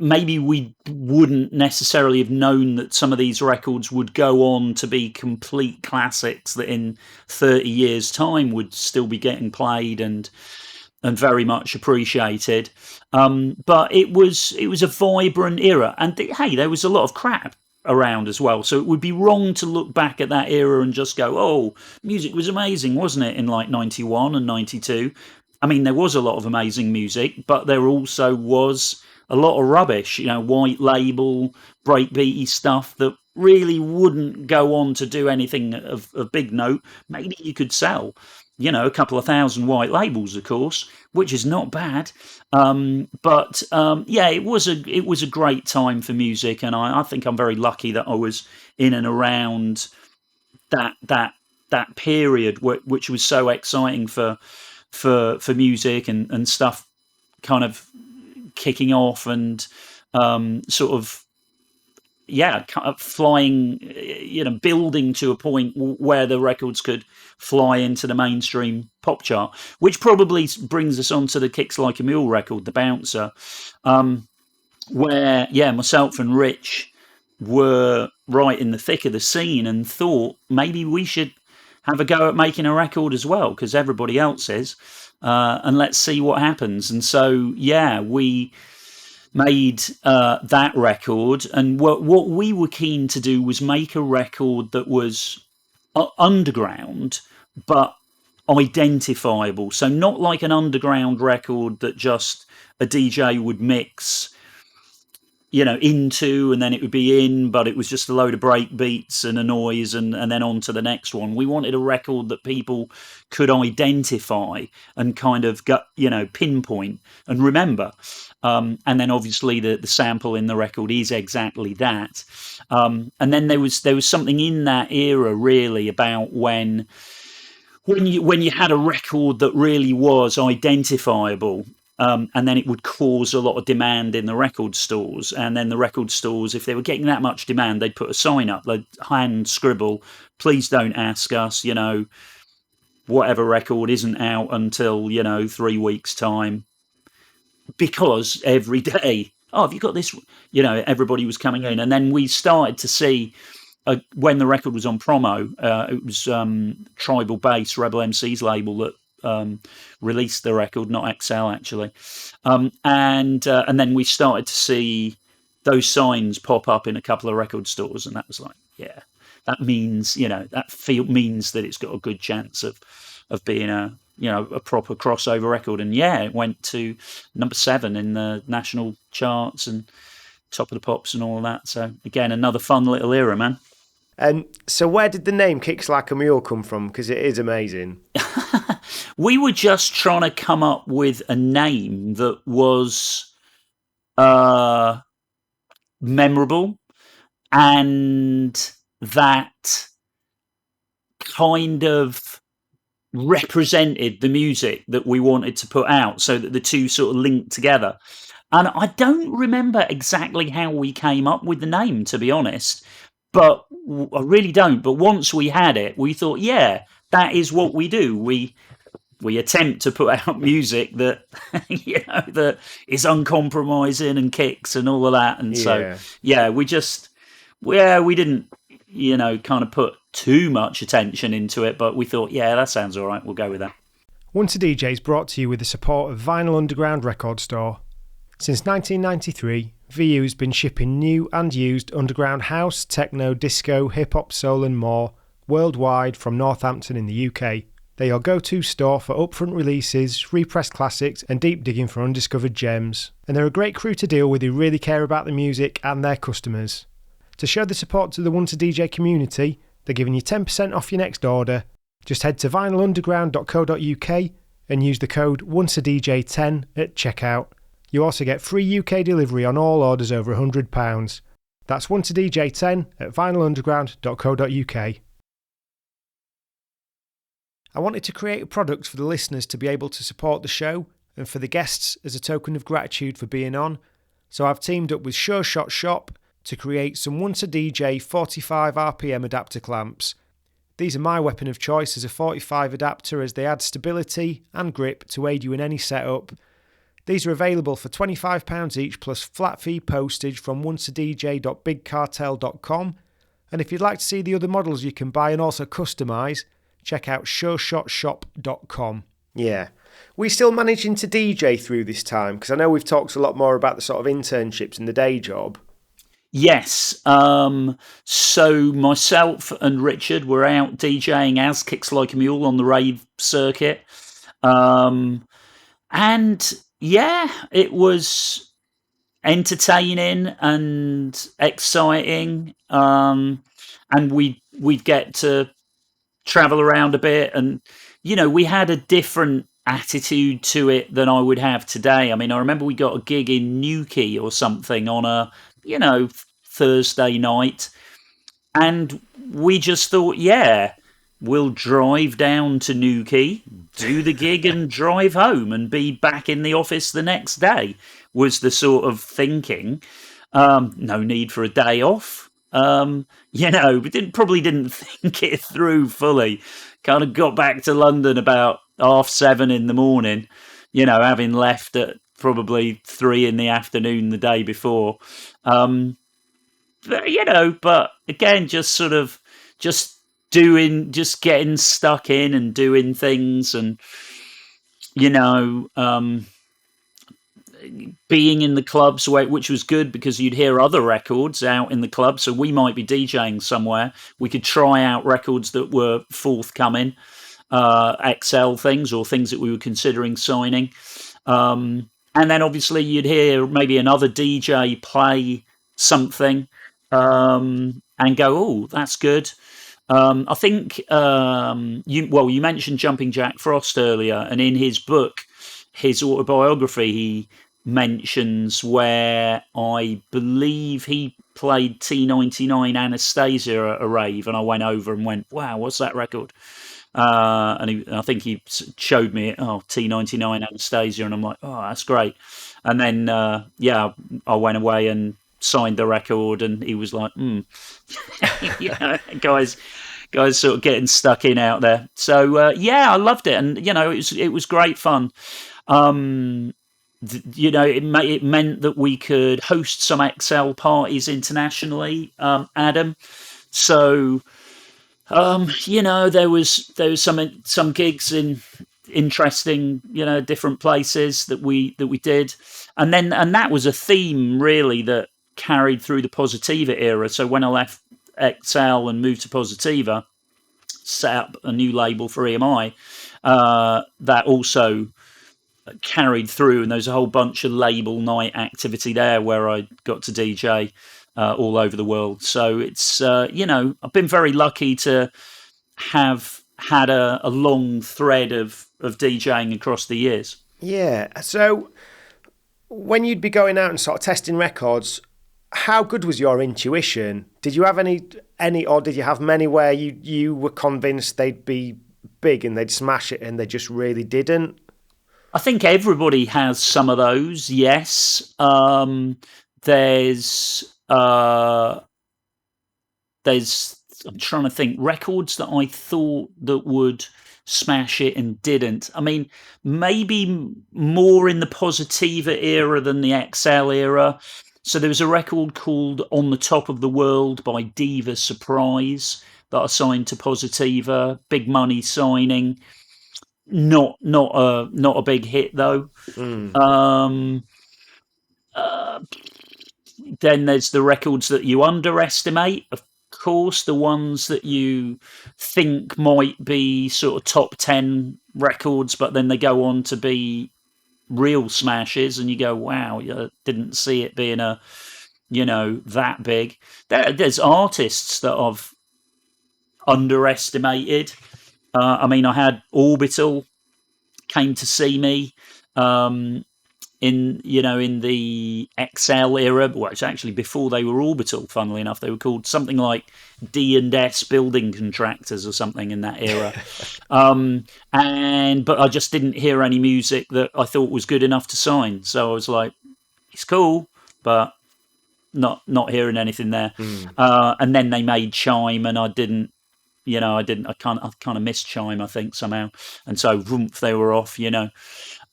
[SPEAKER 2] Maybe we wouldn't necessarily have known that some of these records would go on to be complete classics that in 30 years' time would still be getting played and very much appreciated. But it was a vibrant era, and hey, there was a lot of crap around as well. So it would be wrong to look back at that era and just go, "Oh, music was amazing, wasn't it?" In like 91 and 92. I mean, there was a lot of amazing music, but there also was a lot of rubbish, you know, white label, breakbeaty stuff that really wouldn't go on to do anything of big note. Maybe you could sell, you know, a couple of thousand white labels, of course, which is not bad. But yeah, it was a great time for music, and I think I'm very lucky that I was in and around that period, which was so exciting for music and stuff kind of kicking off and sort of flying, building to a point where the records could fly into the mainstream pop chart, which probably brings us on to the Kicks Like a Mule record, The Bouncer, where, myself and Rich were right in the thick of the scene and thought maybe we should have a go at making a record as well, because everybody else is, and let's see what happens. And so, we made that record, and what we were keen to do was make a record that was underground but identifiable. So not like an underground record that just a DJ would mix into, and then it would be in, but it was just a load of break beats and a noise, and then on to the next one. We wanted a record that people could identify and kind of pinpoint and remember. And then obviously the sample in the record is exactly that. And then there was something in that era really about when you had a record that really was identifiable. And then it would cause a lot of demand in the record stores. And then the record stores, if they were getting that much demand, they'd put a sign up, they'd hand scribble, please don't ask us, whatever record isn't out until, 3 weeks' time. Because every day, have you got this? Everybody was coming in. And then we started to see, when the record was on promo, it was Tribal Bass, Rebel MC's label, that released the record, not XL actually, and then we started to see those signs pop up in a couple of record stores, and that was like, that means means that it's got a good chance of being a proper crossover record. And it went to number 7 in the national charts and Top of the Pops and all of that. So again, another fun little era, man.
[SPEAKER 3] And so where did the name Kicks Like a Mule come from? Because it is amazing.
[SPEAKER 2] We were just trying to come up with a name that was memorable and that kind of represented the music that we wanted to put out, so that the two sort of linked together. And I don't remember exactly how we came up with the name, to be honest, but I really don't. But once we had it, we thought, that is what we do. We attempt to put out music that that is uncompromising and kicks and all of that. And so we didn't kind of put too much attention into it, but we thought, that sounds all right, we'll go with that.
[SPEAKER 1] Once a DJ is brought to you with the support of Vinyl Underground Record Store. Since 1993, VU's been shipping new and used underground house, techno, disco, hip-hop, soul and more worldwide from Northampton in the UK. They're your go-to store for upfront releases, repressed classics and deep digging for undiscovered gems. And they're a great crew to deal with who really care about the music and their customers. To show the support to the Once a DJ community, they're giving you 10% off your next order. Just head to vinylunderground.co.uk and use the code ONCEADJ10 at checkout. You also get free UK delivery on all orders over £100. That's ONCEADJ10 at vinylunderground.co.uk. I wanted to create a product for the listeners to be able to support the show and for the guests as a token of gratitude for being on, so I've teamed up with Sure Shot Shop to create some Once a DJ 45 RPM adapter clamps. These are my weapon of choice as a 45 adapter, as they add stability and grip to aid you in any setup. These are available for £25 each plus flat fee postage from onceadj.bigcartel.com, and if you'd like to see the other models you can buy and also customise, check out sureshotshop.com. Yeah. We still managing to DJ through this time? Because I know we've talked a lot more about the sort of internships and the day job.
[SPEAKER 2] Yes. So myself and Richard were out DJing as Kicks Like a Mule on the rave circuit. And it was entertaining and exciting. And we'd get to travel around a bit, and we had a different attitude to it than I would have today. I mean, I remember we got a gig in Newquay or something on a Thursday night, and we just thought, we'll drive down to Newquay, do the gig and drive home and be back in the office the next day, was the sort of thinking. No need for a day off. We probably didn't think it through fully. Kind of got back to London about 7:30 in the morning, having left at probably 3 in the afternoon the day before. But again, just getting stuck in and doing things, and being in the clubs, which was good because you'd hear other records out in the club. So we might be DJing somewhere, we could try out records that were forthcoming, XL things or things that we were considering signing. And then obviously you'd hear maybe another DJ play something, and go, oh, that's good. I think you mentioned Jumping Jack Frost earlier, and in his book, his autobiography, he mentions where I believe he played T99 Anastasia at a rave, and I went over and went, wow, what's that record? I think he showed me, T99 Anastasia, and I'm like, oh, that's great. And then, I went away and signed the record, and he was like, guys sort of getting stuck in out there. So, I loved it. And, it was great fun. It meant that we could host some XL parties internationally, Adam. So, there was some gigs in interesting, different places that we did, and that was a theme really that carried through the Positiva era. So when I left XL and moved to Positiva, set up a new label for EMI, that also carried through, and there was a whole bunch of label night activity there where I got to DJ all over the world. So it's I've been very lucky to have had a long thread of DJing across the years.
[SPEAKER 1] Yeah. So when you'd be going out and sort of testing records, how good was your intuition? Did you have any, or did you have many where you were convinced they'd be big and they'd smash it and they just really didn't?
[SPEAKER 2] I think everybody has some of those. Yes. There's I'm trying to think, records that I thought that would smash it and didn't. I mean, maybe more in the Positiva era than the XL era. So there was a record called On the Top of the World by Diva Surprise that I signed to Positiva. Big money signing. Not a big hit though. Then there's the records that you underestimate. Of course, the ones that you think might be sort of top 10 records, but then they go on to be real smashes, and you go, wow, you didn't see it being that big. There's artists that I've underestimated. I mean, I had Orbital came to see me in the XL era. Well, it's actually before they were Orbital, funnily enough. They were called something like D&S Building Contractors or something in that era. But I just didn't hear any music that I thought was good enough to sign. So I was like, it's cool, but not hearing anything there. And then they made Chime, and I kind of missed Chime, I think, somehow. And so, they were off,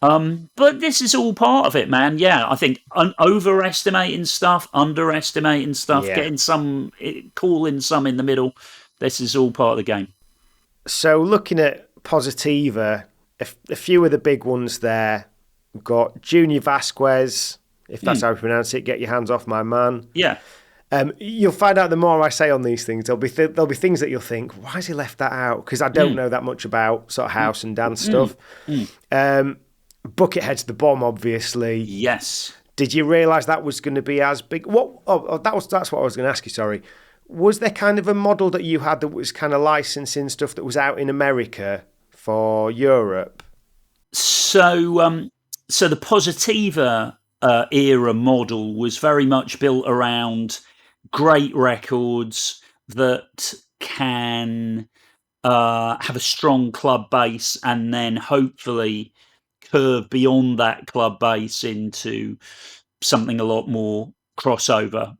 [SPEAKER 2] But this is all part of it, man. Yeah, I think overestimating stuff, underestimating stuff, calling some in the middle. This is all part of the game.
[SPEAKER 1] So looking at Positiva, a few of the big ones there. We've got Junior Vasquez, if that's how you pronounce it. Get your hands off my man.
[SPEAKER 2] Yeah.
[SPEAKER 1] You'll find out the more I say on these things, there'll be things that you'll think, why has he left that out? Because I don't know that much about sort of house and dance stuff. Buckethead's the bomb, obviously.
[SPEAKER 2] Yes.
[SPEAKER 1] Did you realise that was going to be as big? That's what I was going to ask you. Sorry. Was there kind of a model that you had that was kind of licensing stuff that was out in America for Europe?
[SPEAKER 2] So the Positiva era model was very much built around great records that can have a strong club base, and then hopefully curve beyond that club base into something a lot more crossover.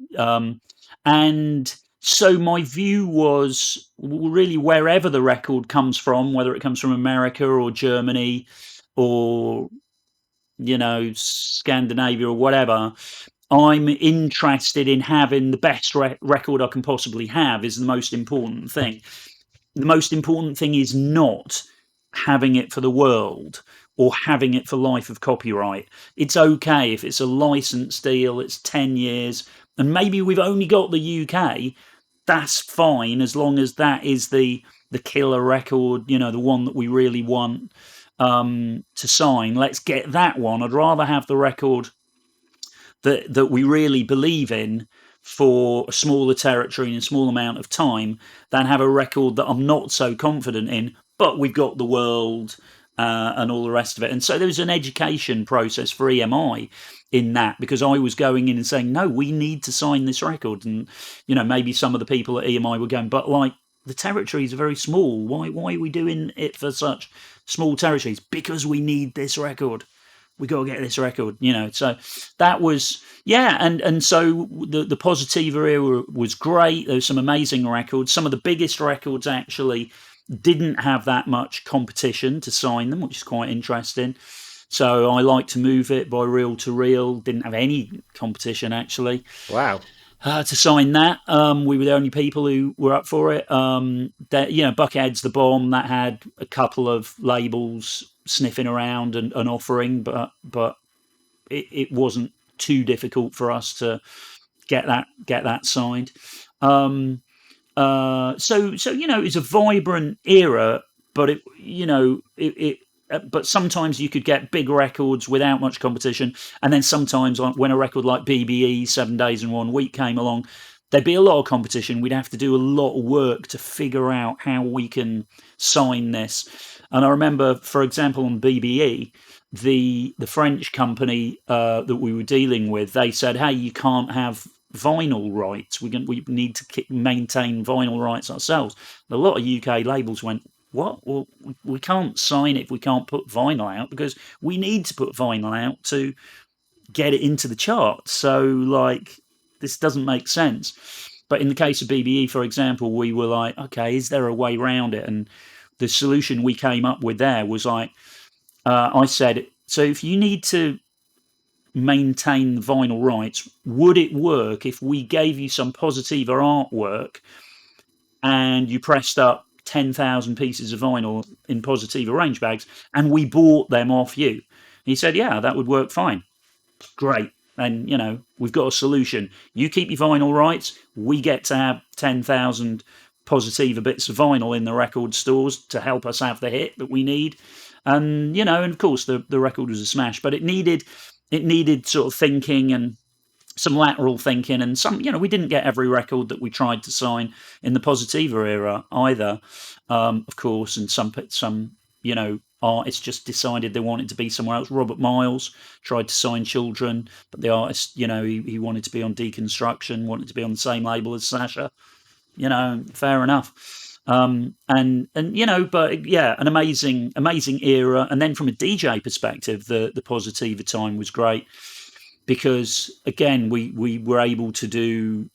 [SPEAKER 2] And so my view was really wherever the record comes from, whether it comes from America or Germany or, Scandinavia or whatever, I'm interested in having the best record I can possibly have is the most important thing. The most important thing is not having it for the world or having it for life of copyright. It's okay if it's a license deal, it's 10 years, and maybe we've only got the UK. That's fine as long as that is the killer record, the one that we really want to sign. Let's get that one. I'd rather have the record that we really believe in for a smaller territory in a small amount of time than have a record that I'm not so confident in, but we've got the world and all the rest of it. And so there was an education process for EMI in that, because I was going in and saying, no, we need to sign this record. And, maybe some of the people at EMI were going, but like, the territories are very small. Why are we doing it for such small territories? Because we need this record. We got to get this record, So that was, and so the Positiva era was great. There was some amazing records. Some of the biggest records actually didn't have that much competition to sign them, which is quite interesting. So I like to move it by reel to reel. Didn't have any competition actually.
[SPEAKER 3] Wow.
[SPEAKER 2] To sign that, we were the only people who were up for it. Buckethead's the Bomb, that had a couple of labels sniffing around and offering, but it wasn't too difficult for us to get that signed. So it's a vibrant era, but but sometimes you could get big records without much competition, and then sometimes when a record like BBE 7 Days in 1 Week came along, there'd be a lot of competition. We'd have to do a lot of work to figure out how we can sign this. And I remember, for example, on BBE, the French company that we were dealing with, they said, hey, you can't have vinyl rights. We need to maintain vinyl rights ourselves. A lot of UK labels went, what? Well, we can't sign it if we can't put vinyl out, because we need to put vinyl out to get it into the charts. So, this doesn't make sense. But in the case of BBE, for example, we were like, okay, is there a way around it? And the solution we came up with there was I said, so if you need to maintain the vinyl rights, would it work if we gave you some Positiva artwork and you pressed up 10,000 pieces of vinyl in Positiva range bags and we bought them off you? And he said, yeah, that would work fine. Great. And, we've got a solution. You keep your vinyl rights. We get to have 10,000 Positiva bits of vinyl in the record stores to help us have the hit that we need. And, and of course the record was a smash, but it needed sort of thinking and some lateral thinking, and some, we didn't get every record that we tried to sign in the Positiva era either, of course, and some artists just decided they wanted to be somewhere else. Robert Miles tried to sign Children, but the artist, he wanted to be on Deconstruction, wanted to be on the same label as Sasha, fair enough. But an amazing era. And then from a DJ perspective, the Positiva time was great, because again, we were able to do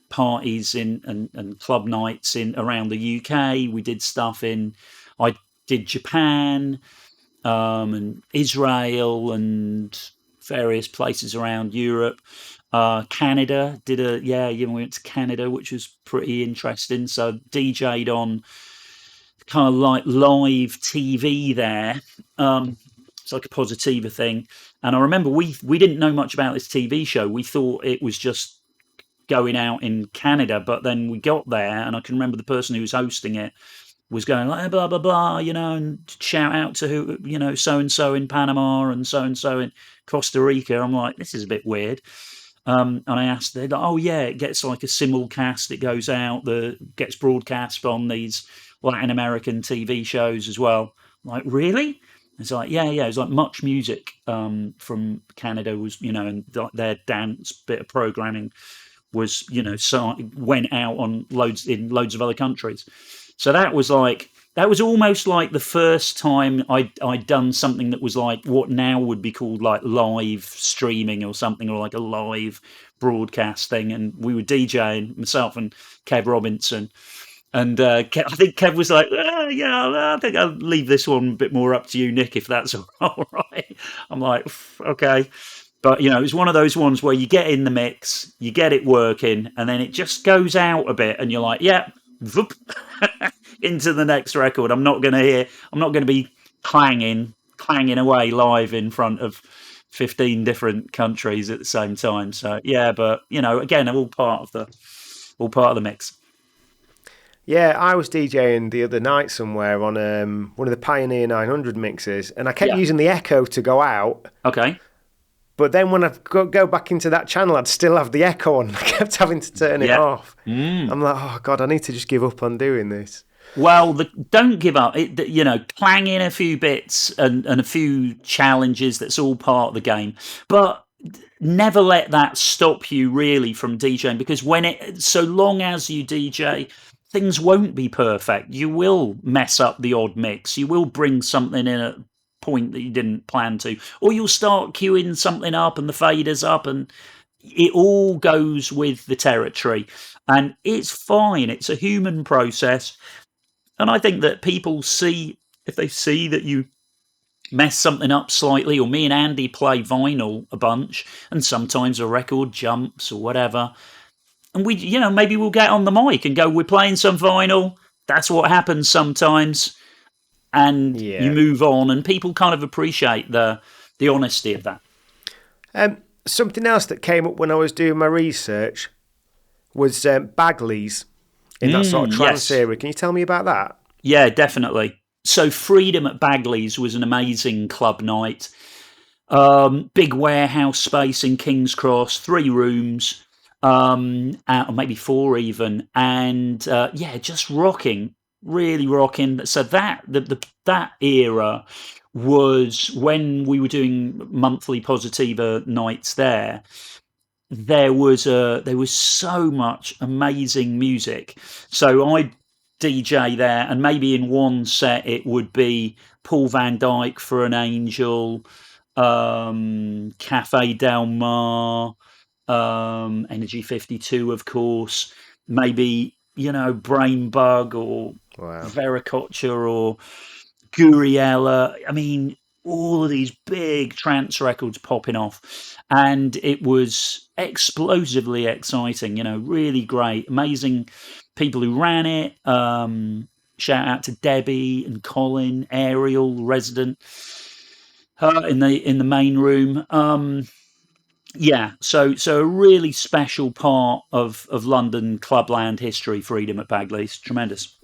[SPEAKER 2] parties and club nights around the UK. We did stuff I did Japan and Israel and various places around Europe. Canada we went to Canada, which was pretty interesting. So DJ'd on kind of like live TV there. It's like a Positiva thing. And I remember we didn't know much about this TV show. We thought it was just going out in Canada, but then we got there, and I can remember the person who was hosting it was going like, blah, blah, blah, and shout out to who, so-and-so in Panama and so-and-so in Costa Rica. I'm like, this is a bit weird. And I asked, they're like, oh yeah, it gets like a simulcast. It goes out, gets broadcast on these Latin American TV shows as well. I'm like, really? It's like, yeah. It was like Much Music from Canada was, and their dance bit of programming was, so went out on loads of other countries. So that was that was almost like the first time I'd done something that was like what now would be called like live streaming or something, or like a live broadcast thing. And we were DJing, myself and Kev Robinson. And I think Kev was like, yeah, I think I'll leave this one a bit more up to you, Nick, if that's all right. I'm like, okay. But, it was one of those ones where you get in the mix, you get it working, and then it just goes out a bit, and you're like, yeah, whoop, into the next record. I'm not going to be clanging away live in front of 15 different countries at the same time. So, yeah, but, again, all part of the mix.
[SPEAKER 3] Yeah, I was DJing the other night somewhere on one of the Pioneer 900 mixes, and I kept using the echo to go out.
[SPEAKER 2] Okay.
[SPEAKER 3] But then when I go back into that channel, I'd still have the echo on. I kept having to turn it off. I'm like, oh, God, I need to just give up on doing this.
[SPEAKER 2] Well, don't give up. Clang in a few bits and a few challenges. That's all part of the game. But never let that stop you really from DJing, because so long as you DJ, things won't be perfect. You will mess up the odd mix. You will bring something in at a point that you didn't plan to, or you'll start queuing something up and the faders up, and it all goes with the territory. And it's fine. It's a human process. And I think that people if they see that you mess something up slightly, or me and Andy play vinyl a bunch, and sometimes a record jumps or whatever, and we, maybe we'll get on the mic and go, we're playing some vinyl. That's what happens sometimes. And you move on, and people kind of appreciate the honesty of that.
[SPEAKER 3] Something else that came up when I was doing my research was Bagley's in that sort of trance area. Can you tell me about that?
[SPEAKER 2] Yeah, definitely. So Freedom at Bagley's was an amazing club night. Big warehouse space in King's Cross, 3 rooms, or maybe 4 even, and just rocking, really rocking. So that era was when we were doing monthly Positiva nights there. There was so much amazing music. So I'd DJ there, and maybe in one set it would be Paul Van Dyk for an Angel, Cafe Del Mar, Energy 52, of course, maybe, Brain Bug or Veracocha or Guriella. I mean, all of these big trance records popping off, and it was explosively exciting, really great, amazing people who ran it. Shout out to Debbie and Colin, Ariel, resident, in the main room. So a really special part of London clubland history, Freedom at Bagley. It's tremendous.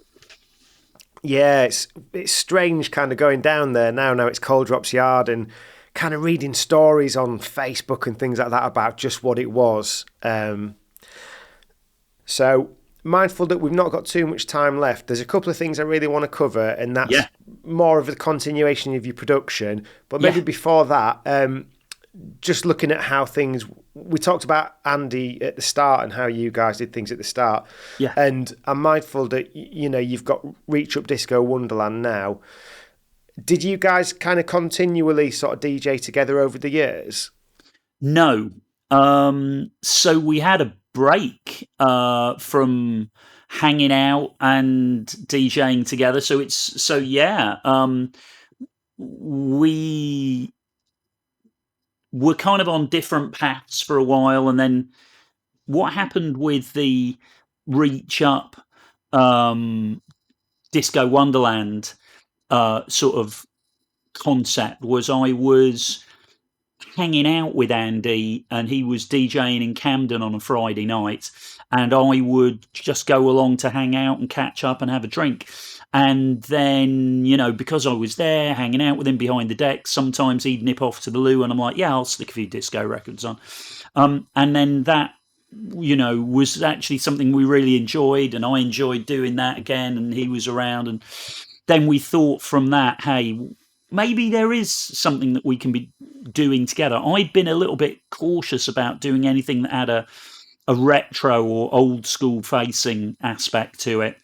[SPEAKER 3] Yeah, it's strange kind of going down there now. Now it's Cold Drops Yard, and kind of reading stories on Facebook and things like that about just what it was. So mindful that we've not got too much time left. There's a couple of things I really want to cover, and that's more of a continuation of your production. But maybe before that, just looking at how things, we talked about Andy at the start and how you guys did things at the start.
[SPEAKER 2] Yeah.
[SPEAKER 3] And I'm mindful that, you've got Reach Up Disco Wonderland now. Did you guys kind of continually sort of DJ together over the years?
[SPEAKER 2] No. So we had a break from hanging out and DJing together. We were kind of on different paths for a while, and then what happened with the Reach Up Disco Wonderland sort of concept was I was hanging out with Andy, and he was DJing in Camden on a Friday night, and I would just go along to hang out and catch up and have a drink. And then, because I was there hanging out with him behind the deck, sometimes he'd nip off to the loo, and I'm like, yeah, I'll stick a few disco records on. And then that, was actually something we really enjoyed, and I enjoyed doing that again, and he was around. And then we thought from that, hey, maybe there is something that we can be doing together. I'd been a little bit cautious about doing anything that had a retro or old school facing aspect to it.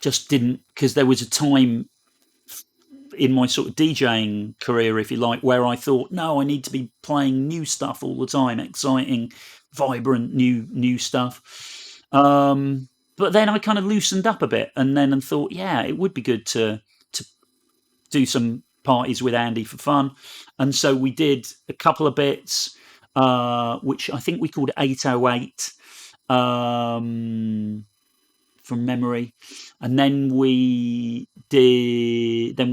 [SPEAKER 2] just didn't, because there was a time in my sort of DJing career, if you like, where I thought, no, I need to be playing new stuff all the time, exciting, vibrant, new stuff. But then I kind of loosened up a bit, and thought, yeah, it would be good to do some parties with Andy for fun. And so we did a couple of bits, which I think we called 808. From memory, and then we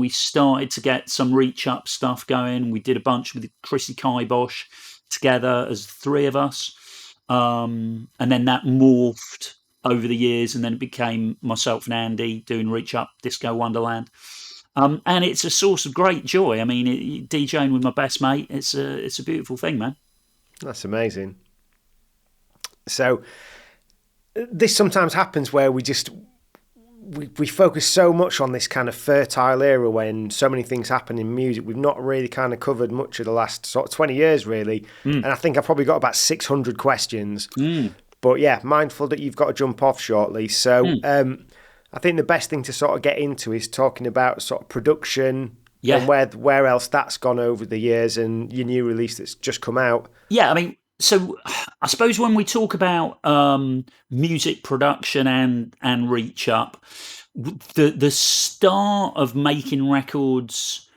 [SPEAKER 2] started to get some Reach Up stuff going. We did a bunch with Chrissy Kibosh together as three of us, and then that morphed over the years, and then it became myself and Andy doing Reach Up Disco Wonderland. And it's a source of great joy. I mean, DJing with my best mate, it's a beautiful thing, man.
[SPEAKER 1] That's amazing. So this sometimes happens where we focus so much on this kind of fertile era when so many things happen in music. We've not really kind of covered much of the last sort of 20 years, really. And I think I've probably got about 600 questions. But yeah, mindful that you've got to jump off shortly. So I think the best thing to sort of get into is talking about sort of production and where else that's gone over the years and your new release that's just come out.
[SPEAKER 2] Yeah, I mean, so I suppose when we talk about music production and Reach Up, the start of making records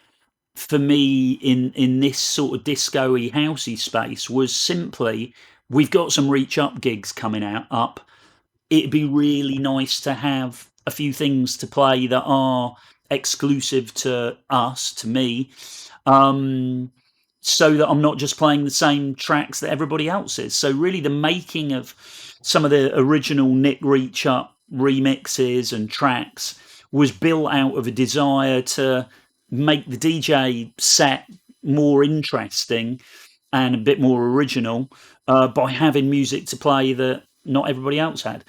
[SPEAKER 2] for me in this sort of disco-y, housey space was simply, we've got some Reach Up gigs coming up. It'd be really nice to have a few things to play that are exclusive to us, to me, so that I'm not just playing the same tracks that everybody else is. So really the making of some of the original Nick Reach Up remixes and tracks was built out of a desire to make the DJ set more interesting and a bit more original by having music to play that not everybody else had.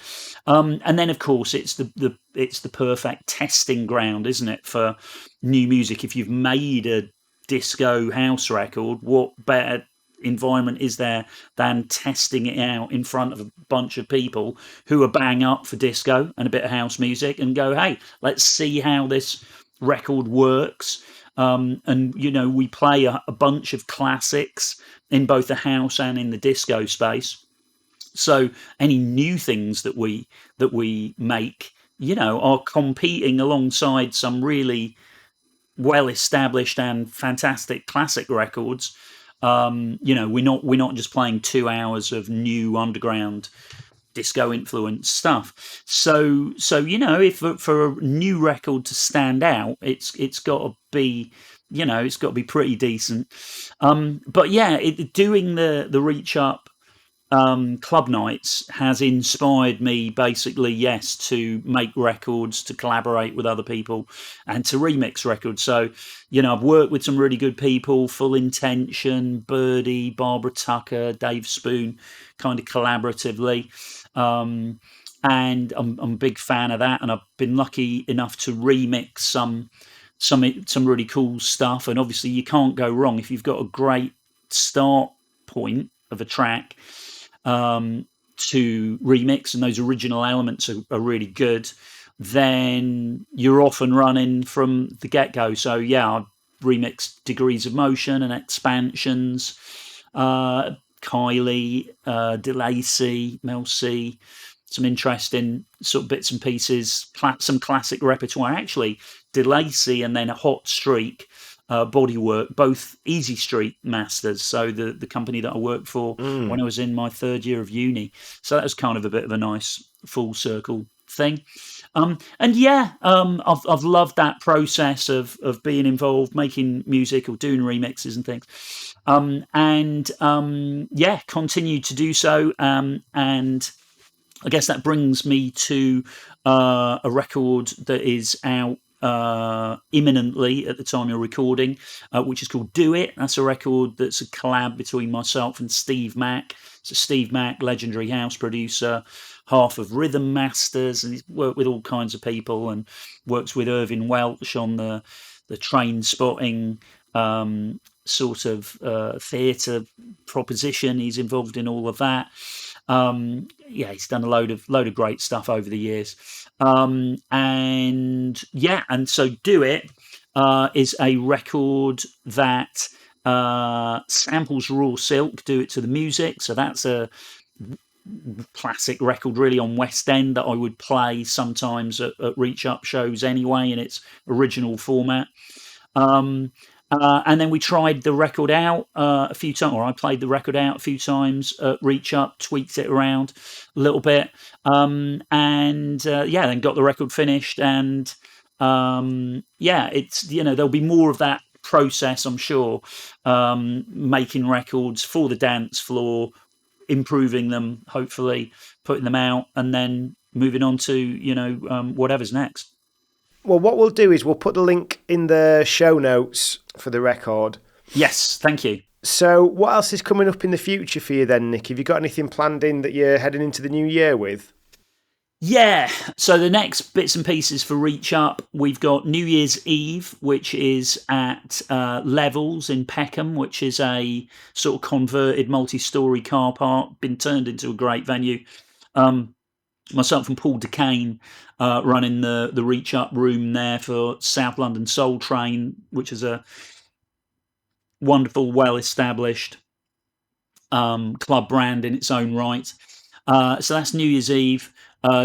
[SPEAKER 2] And then, of course, it's the perfect testing ground, isn't it, for new music? If you've made a disco house record, what better environment is there than testing it out in front of a bunch of people who are bang up for disco and a bit of house music and go, hey, let's see how this record works. And, you know, we play a bunch of classics in both the house and in the disco space. So any new things that we make, you know, are competing alongside some really well-established and fantastic classic records. You know, we're not just playing 2 hours of new underground disco influenced stuff. So you know, if for a new record to stand out, it's got to be, you know, it's got to be pretty decent. But yeah, doing the Reach Up club nights has inspired me basically, yes, to make records, to collaborate with other people and to remix records. So, you know, I've worked with some really good people, Full Intention, Birdie, Barbara Tucker, Dave Spoon, kind of collaboratively. And I'm a big fan of that. And I've been lucky enough to remix some really cool stuff. And obviously you can't go wrong if you've got a great start point of a track to remix, and those original elements are really good, then you're off and running from the get-go. So yeah, I remixed Degrees of Motion and Expansions, Kylie, DeLacy, Mel C, some interesting sort of bits and pieces, some classic repertoire. Actually, DeLacy and then a Hot Streak, Bodywork, both Easy Street masters, so the company that I worked for when I was in my third year of uni. So that was kind of a bit of a nice full circle thing. And yeah, I've loved that process of being involved, making music or doing remixes and things. Yeah, continue to do so. And I guess that brings me to a record that is out imminently at the time you're recording, which is called Do It. That's a record that's a collab between myself and Steve Mack. So Steve Mack, legendary house producer, half of Rhythm Masters, and he's worked with all kinds of people and works with Irvin Welch on the train spotting sort of theatre proposition. He's involved in all of that. He's done a load of great stuff over the years. And so Do It is a record that samples Raw Silk, Do It to the Music. So that's a classic record really on West End that I would play sometimes at Reach Up shows anyway in its original format. And then we tried the record out a few times, or I played the record out a few times at Reach Up, tweaked it around a little bit, then got the record finished. And it's, there'll be more of that process, I'm sure, making records for the dance floor, improving them, hopefully putting them out, and then moving on to, whatever's next.
[SPEAKER 1] Well, what we'll do is we'll put the link in the show notes for the record.
[SPEAKER 2] Yes, thank you.
[SPEAKER 1] So what else is coming up in the future for you then, Nick? Have you got anything planned in that you're heading into the new year with?
[SPEAKER 2] Yeah, so the next bits and pieces for Reach Up, we've got New Year's Eve, which is at Levels in Peckham, which is a sort of converted multi-storey car park, been turned into a great venue. Myself and Paul DeCane running the Reach Up room there for South London Soul Train, which is a wonderful, well-established club brand in its own right. So that's New Year's Eve.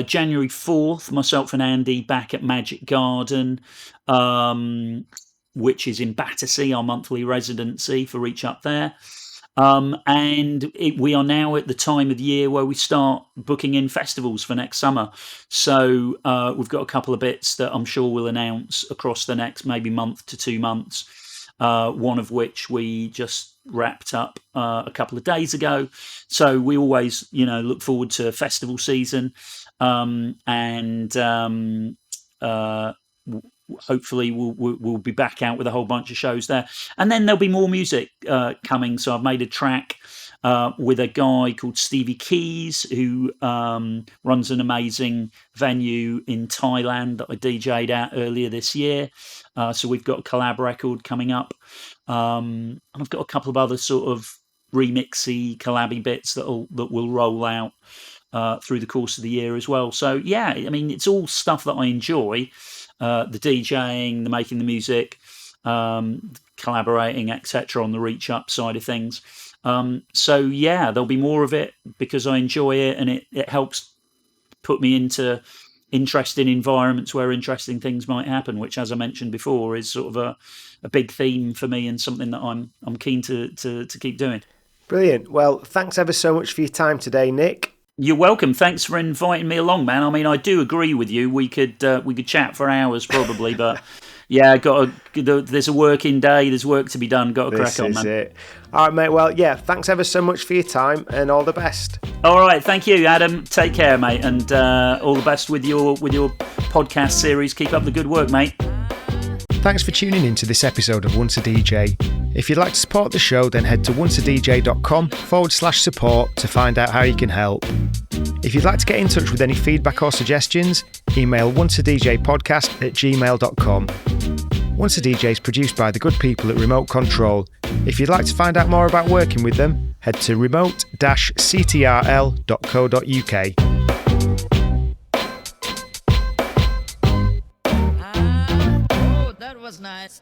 [SPEAKER 2] January 4th, myself and Andy back at Magic Garden, which is in Battersea, our monthly residency for Reach Up there. We are now at the time of the year where we start booking in festivals for next summer. So we've got a couple of bits that I'm sure we'll announce across the next maybe month to 2 months, one of which we just wrapped up a couple of days ago. So we always, look forward to festival season, hopefully we'll be back out with a whole bunch of shows there, and then there'll be more music coming. So I've made a track with a guy called Stevie Keys, who runs an amazing venue in Thailand that I DJ'd at earlier this year. So we've got a collab record coming up, and I've got a couple of other sort of remixy collabby bits that will roll out through the course of the year as well. So yeah, I mean, it's all stuff that I enjoy. The DJing, the making the music, collaborating, etc. on the Reach Up side of things. So yeah, there'll be more of it because I enjoy it, and it helps put me into interesting environments where interesting things might happen, which, as I mentioned before, is sort of a big theme for me and something that I'm keen to keep doing.
[SPEAKER 1] Brilliant. Well, thanks ever so much for your time today, Nick.
[SPEAKER 2] You're welcome. Thanks for inviting me along, man. I mean, I do agree with you. We could chat for hours probably, but yeah, there's a working day. There's work to be done. Got to crack on, man. This is it.
[SPEAKER 1] All right, mate. Well, yeah, thanks ever so much for your time and all the best.
[SPEAKER 2] All right, thank you, Adam. Take care, mate, and all the best with your podcast series. Keep up the good work, mate.
[SPEAKER 3] Thanks for tuning in to this episode of Once a DJ. If you'd like to support the show, then head to onceadj.com/support to find out how you can help. If you'd like to get in touch with any feedback or suggestions, email onceadjpodcast@gmail.com. Once a DJ is produced by the good people at Remote Control. If you'd like to find out more about working with them, head to remote-ctrl.co.uk.
[SPEAKER 4] That was nice.